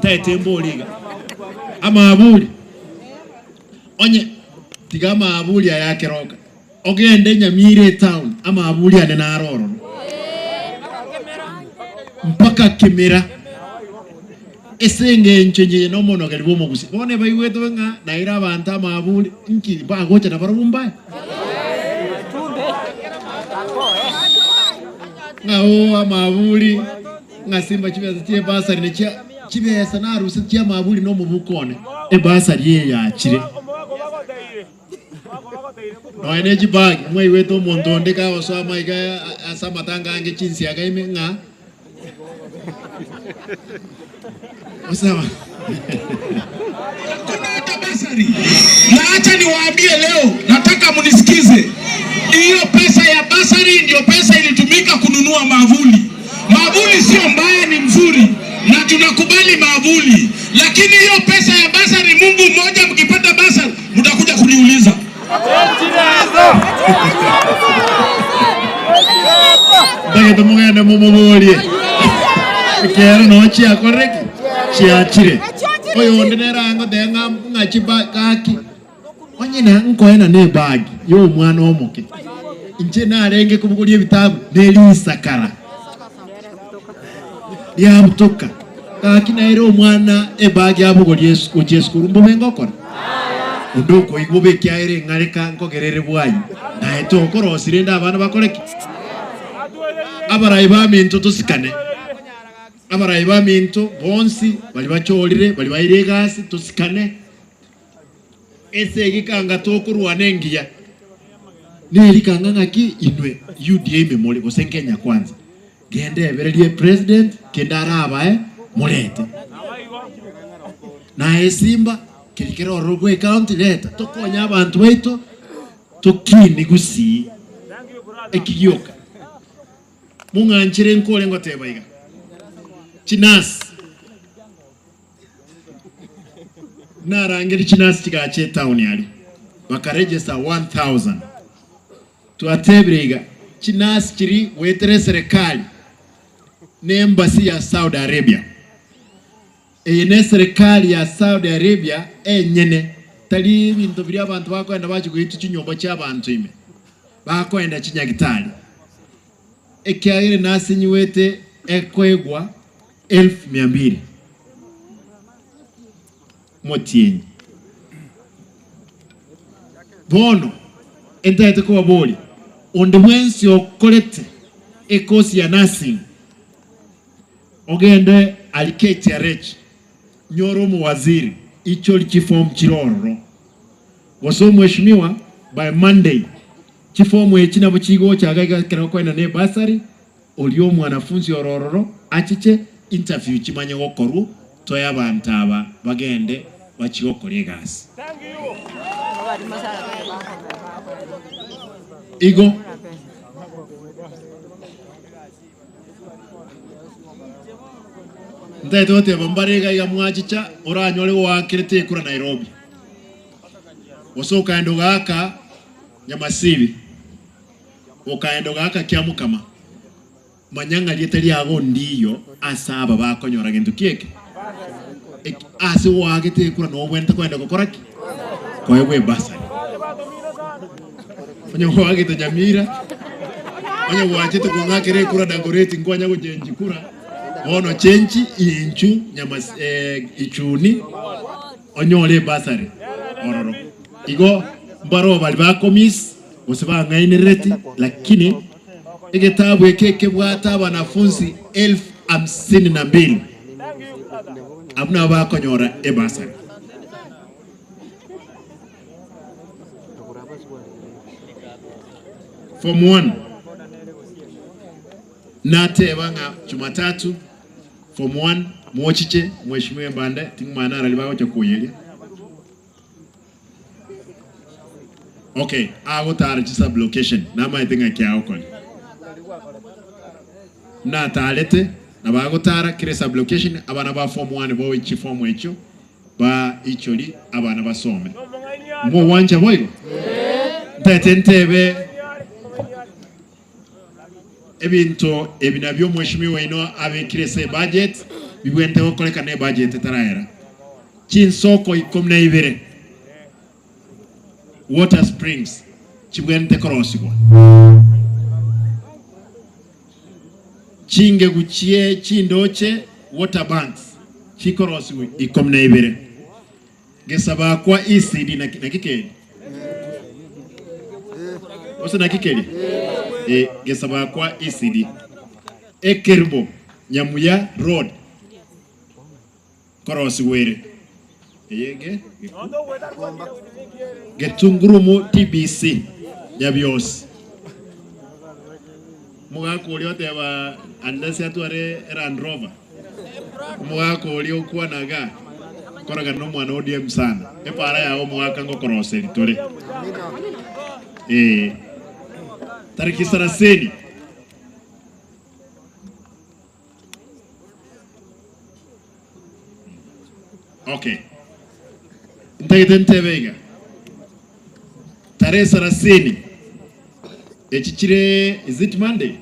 taitemboliga amabuli onye tiga amabuli yake roka ogende nyamire town amabuli ane naroro mpaka Kimera esenge ncenje no mono galibo mugusi bone bayiweto nga naira abantu amabuli nki bagocha na barumba ngao amabuli ngasimba chibeza tie basari ne chibeza na rusi tie amabuli no mubukone e basari ye yakire no energy bag mwe weto mondonde ka oso amaiga asamatanga ange chinsi agaime nga sawa kuna hata basari na acha niwaambie leo nataka munisikize hiyo pesa ya basari ndio pesa ilitumika kununua mavuli. Mavuli sio mbaya, ni mzuri na tunakubali mavuli, lakini hiyo pesa ya basari, Mungu mmoja, mkipata basari mtakuja kuniuliza. Ndage tumugenda mumubuli kero no chia koreki chia chire oyo ndera ngo denga ngachiba kaki onyina nkoena ne bag yo mwana omuke inje narenge kubugulie bitabu neli sakara ya mtoka kakinaire omwana ebagi abo gocheskuru mbomengokora ondoko igobe kyaire ngareka ngogerere bwanyu na eto korosire nda abana bakoreki abarayi ba minto tusikane abarayi ba minto bonsi bali bacholire bali baire gasi tusikane ese gikanga tokurwa nengiya neri kanga ngaki inwe UDA memori gosenkenya kwanza gende eberelie president kendara mulete na esimba kirikero rogwe county leta tokonya abantu baito tukini gusi ekiyoka munganchire nkole ngotebaiga chinas narangiri chinas kigache town yali bakaregister 1000 tuatebrega chinas kiri wetere serikali ne embassy ya Saudi Arabia ene serikali ya Saudi Arabia enyene tali bintu biri abantu bakwenda bakiguyitu kinyomba cy'abantu ime bakwenda kinyagitali ekyagire nasinyiwete ekwegwa 1200 motienyi bono entete ko boli onde mwensi okolete ekosi ya nursing ogende aliketi ya rechi nyoro mu waziri icho lichiform chiroro waso mheshimiwa by Monday chiform echina buchigo chagaga kero kwenda ne basari olio mwanafunzi orororo achiche interview chimanye gokoru toya bantaba bagende bachigokore gas igo ndetote bambarega ya mwachicha oranyole wakirete kura Nairobi osoka endo gaka Nyamasibi okaendo gaka kyamukama manyanga lieteli ago ndiyo asaba bakonyora gento kieke ase wagete kura no bwente kwenda kokoraki koyebwe basa onyo wagete Nyamira onyo wachete kungakere kura Dangoreti ngonya gojenji kura ono chenchi inchu nyamas ichuni onyole basari ororo igo mbaro bali bakomis osaba ngainireti lakini igetabu ekeke bwata banafunzi 1052 abuna bakonyora ebasari form 1 nate banga Jumatatu form 1 mwochiche mheshimiwa Mbanda tingmana ralibago chakuyelia okay ago tara chisa location nama itinga kyao kon na talete na bago tara kire sub location abana ba form 1 bo ichi form echo ba icholi abana basome mo wanja boyo ntatentebe ebinto ebinabyo mheshimiwa ino abekirese budget bibwente okoleka ne budget taraera chinsoko 12 water springs chibwente korosibwa chinge guchie chindoche water banks chikorosibwa 12 gesaba kwa ECD na kikeli osa na kikeli gesaba kwa ECD Ekerbo Nyamuya road korosibwere yege Getungurumu TBC Nyabios Mugako uliote wa andasi atuare Land Rover Mugako uliokuwa naga koraga no mwana ODM sana epara yao mwaka ngo korose litole tariki 30 okay ntagitentebega tarehe 30 echichire is it Monday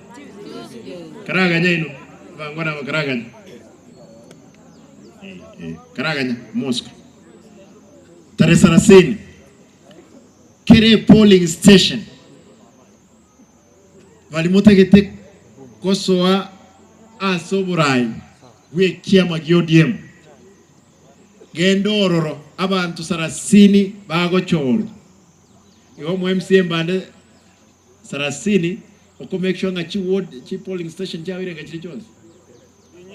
karaganya ino bangwana karaganya karaganya Moscow tarehe 30 kere polling station valimutagete kosoa asoburai kiama gi ODM gendo ororo abantu 30 bagochoro iwo mu MCA mbande 30 oko make sure nga chi polling station jawire nga chiri chonse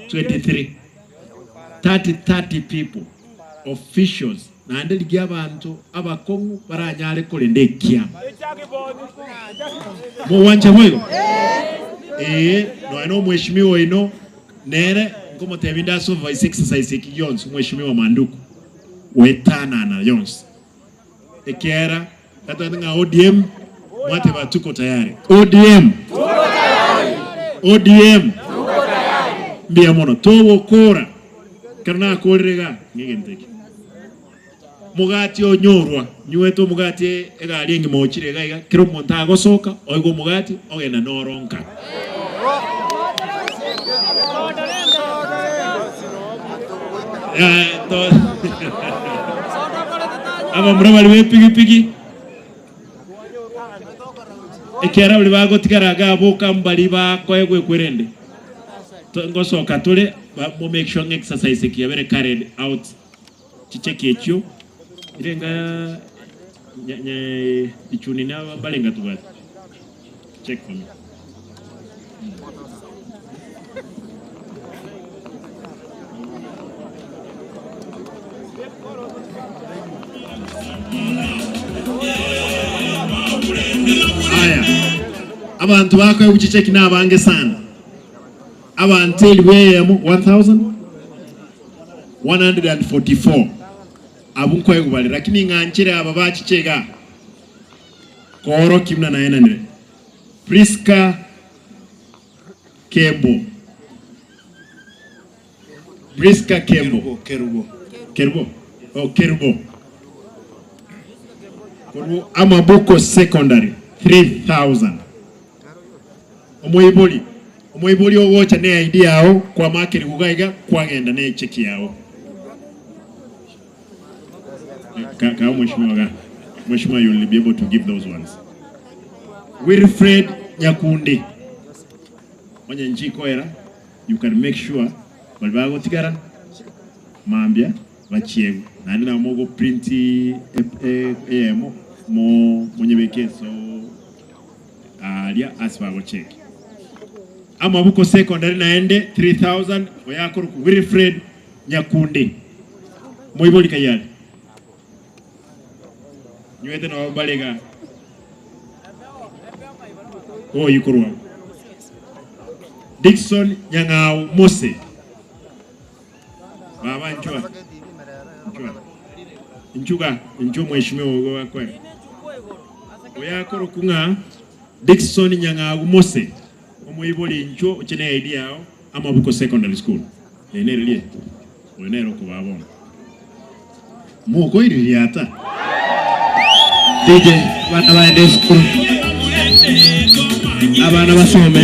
23 30 people officials na ande ligi abantu abakongu baranyale kole ndekia mo wanja moyo no ano mheshimiwa ino nere ngomo tebinda so vice exercise ekiyonse mheshimiwa Manduku wetana na yonse ekera hata nga ODM mwate batuko tayari ODM mbia mono tobo kora karna korega ngegenteki mugati onyorwa nyweto mugati egali engi mochire gaiga kiro monta gosoka oigo mugati ogenda noronka aba murabali we pigi ekera bali bago tikaraga boka mbali ba koyegwe kwerende ngosoka tole mo make sure exercise ekiyabere carried out chicheke ekyo irenga ichuni na balenga tubati check for me aya abantu bakoye uchicheki na bange sana abantu elweyemo 1144 abunkoye kubali lakini nganchire aba bachichega koro kimna na enanire Priska Kembo Kerubo Koru Amabuko Secondary 3000 omoiboli owocha ne ID yao kwa makeri kugaiga kwagenda ne cheki yao ka mheshimiwa you will be able to give those ones. Wilfred Nyakundi onye njiko era you can make sure balbago tigara mambia bachiego nani na mogo printi emo mo monyebekeso alia asbago check Amabuko Secondary naende 3000 oyakoro ku Wilfred Nyakundi moiboli kayali nywete no balega yikurwa Dickson Nyangao Mose baba nchuga mheshimiwa wako oyakoro kunga Dickson Nyangao Mose omoiboli ncho uchene ID yao Amabuko Secondary School enerelie onero ko babona moko iriata DJ bana baende school abana basome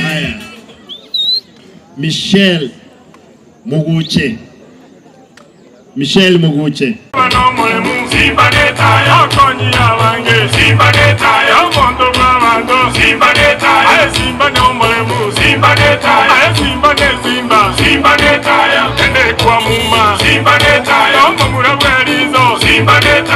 haya Michelle Muguche Simbaneta ya konyi ya wange Simbaneta ya mondo mamando Simbaneta ya simba ne omolemu Simbaneta ya Simbaneta ya tende kwa muma Simbaneta ya omomura werizo Simbaneta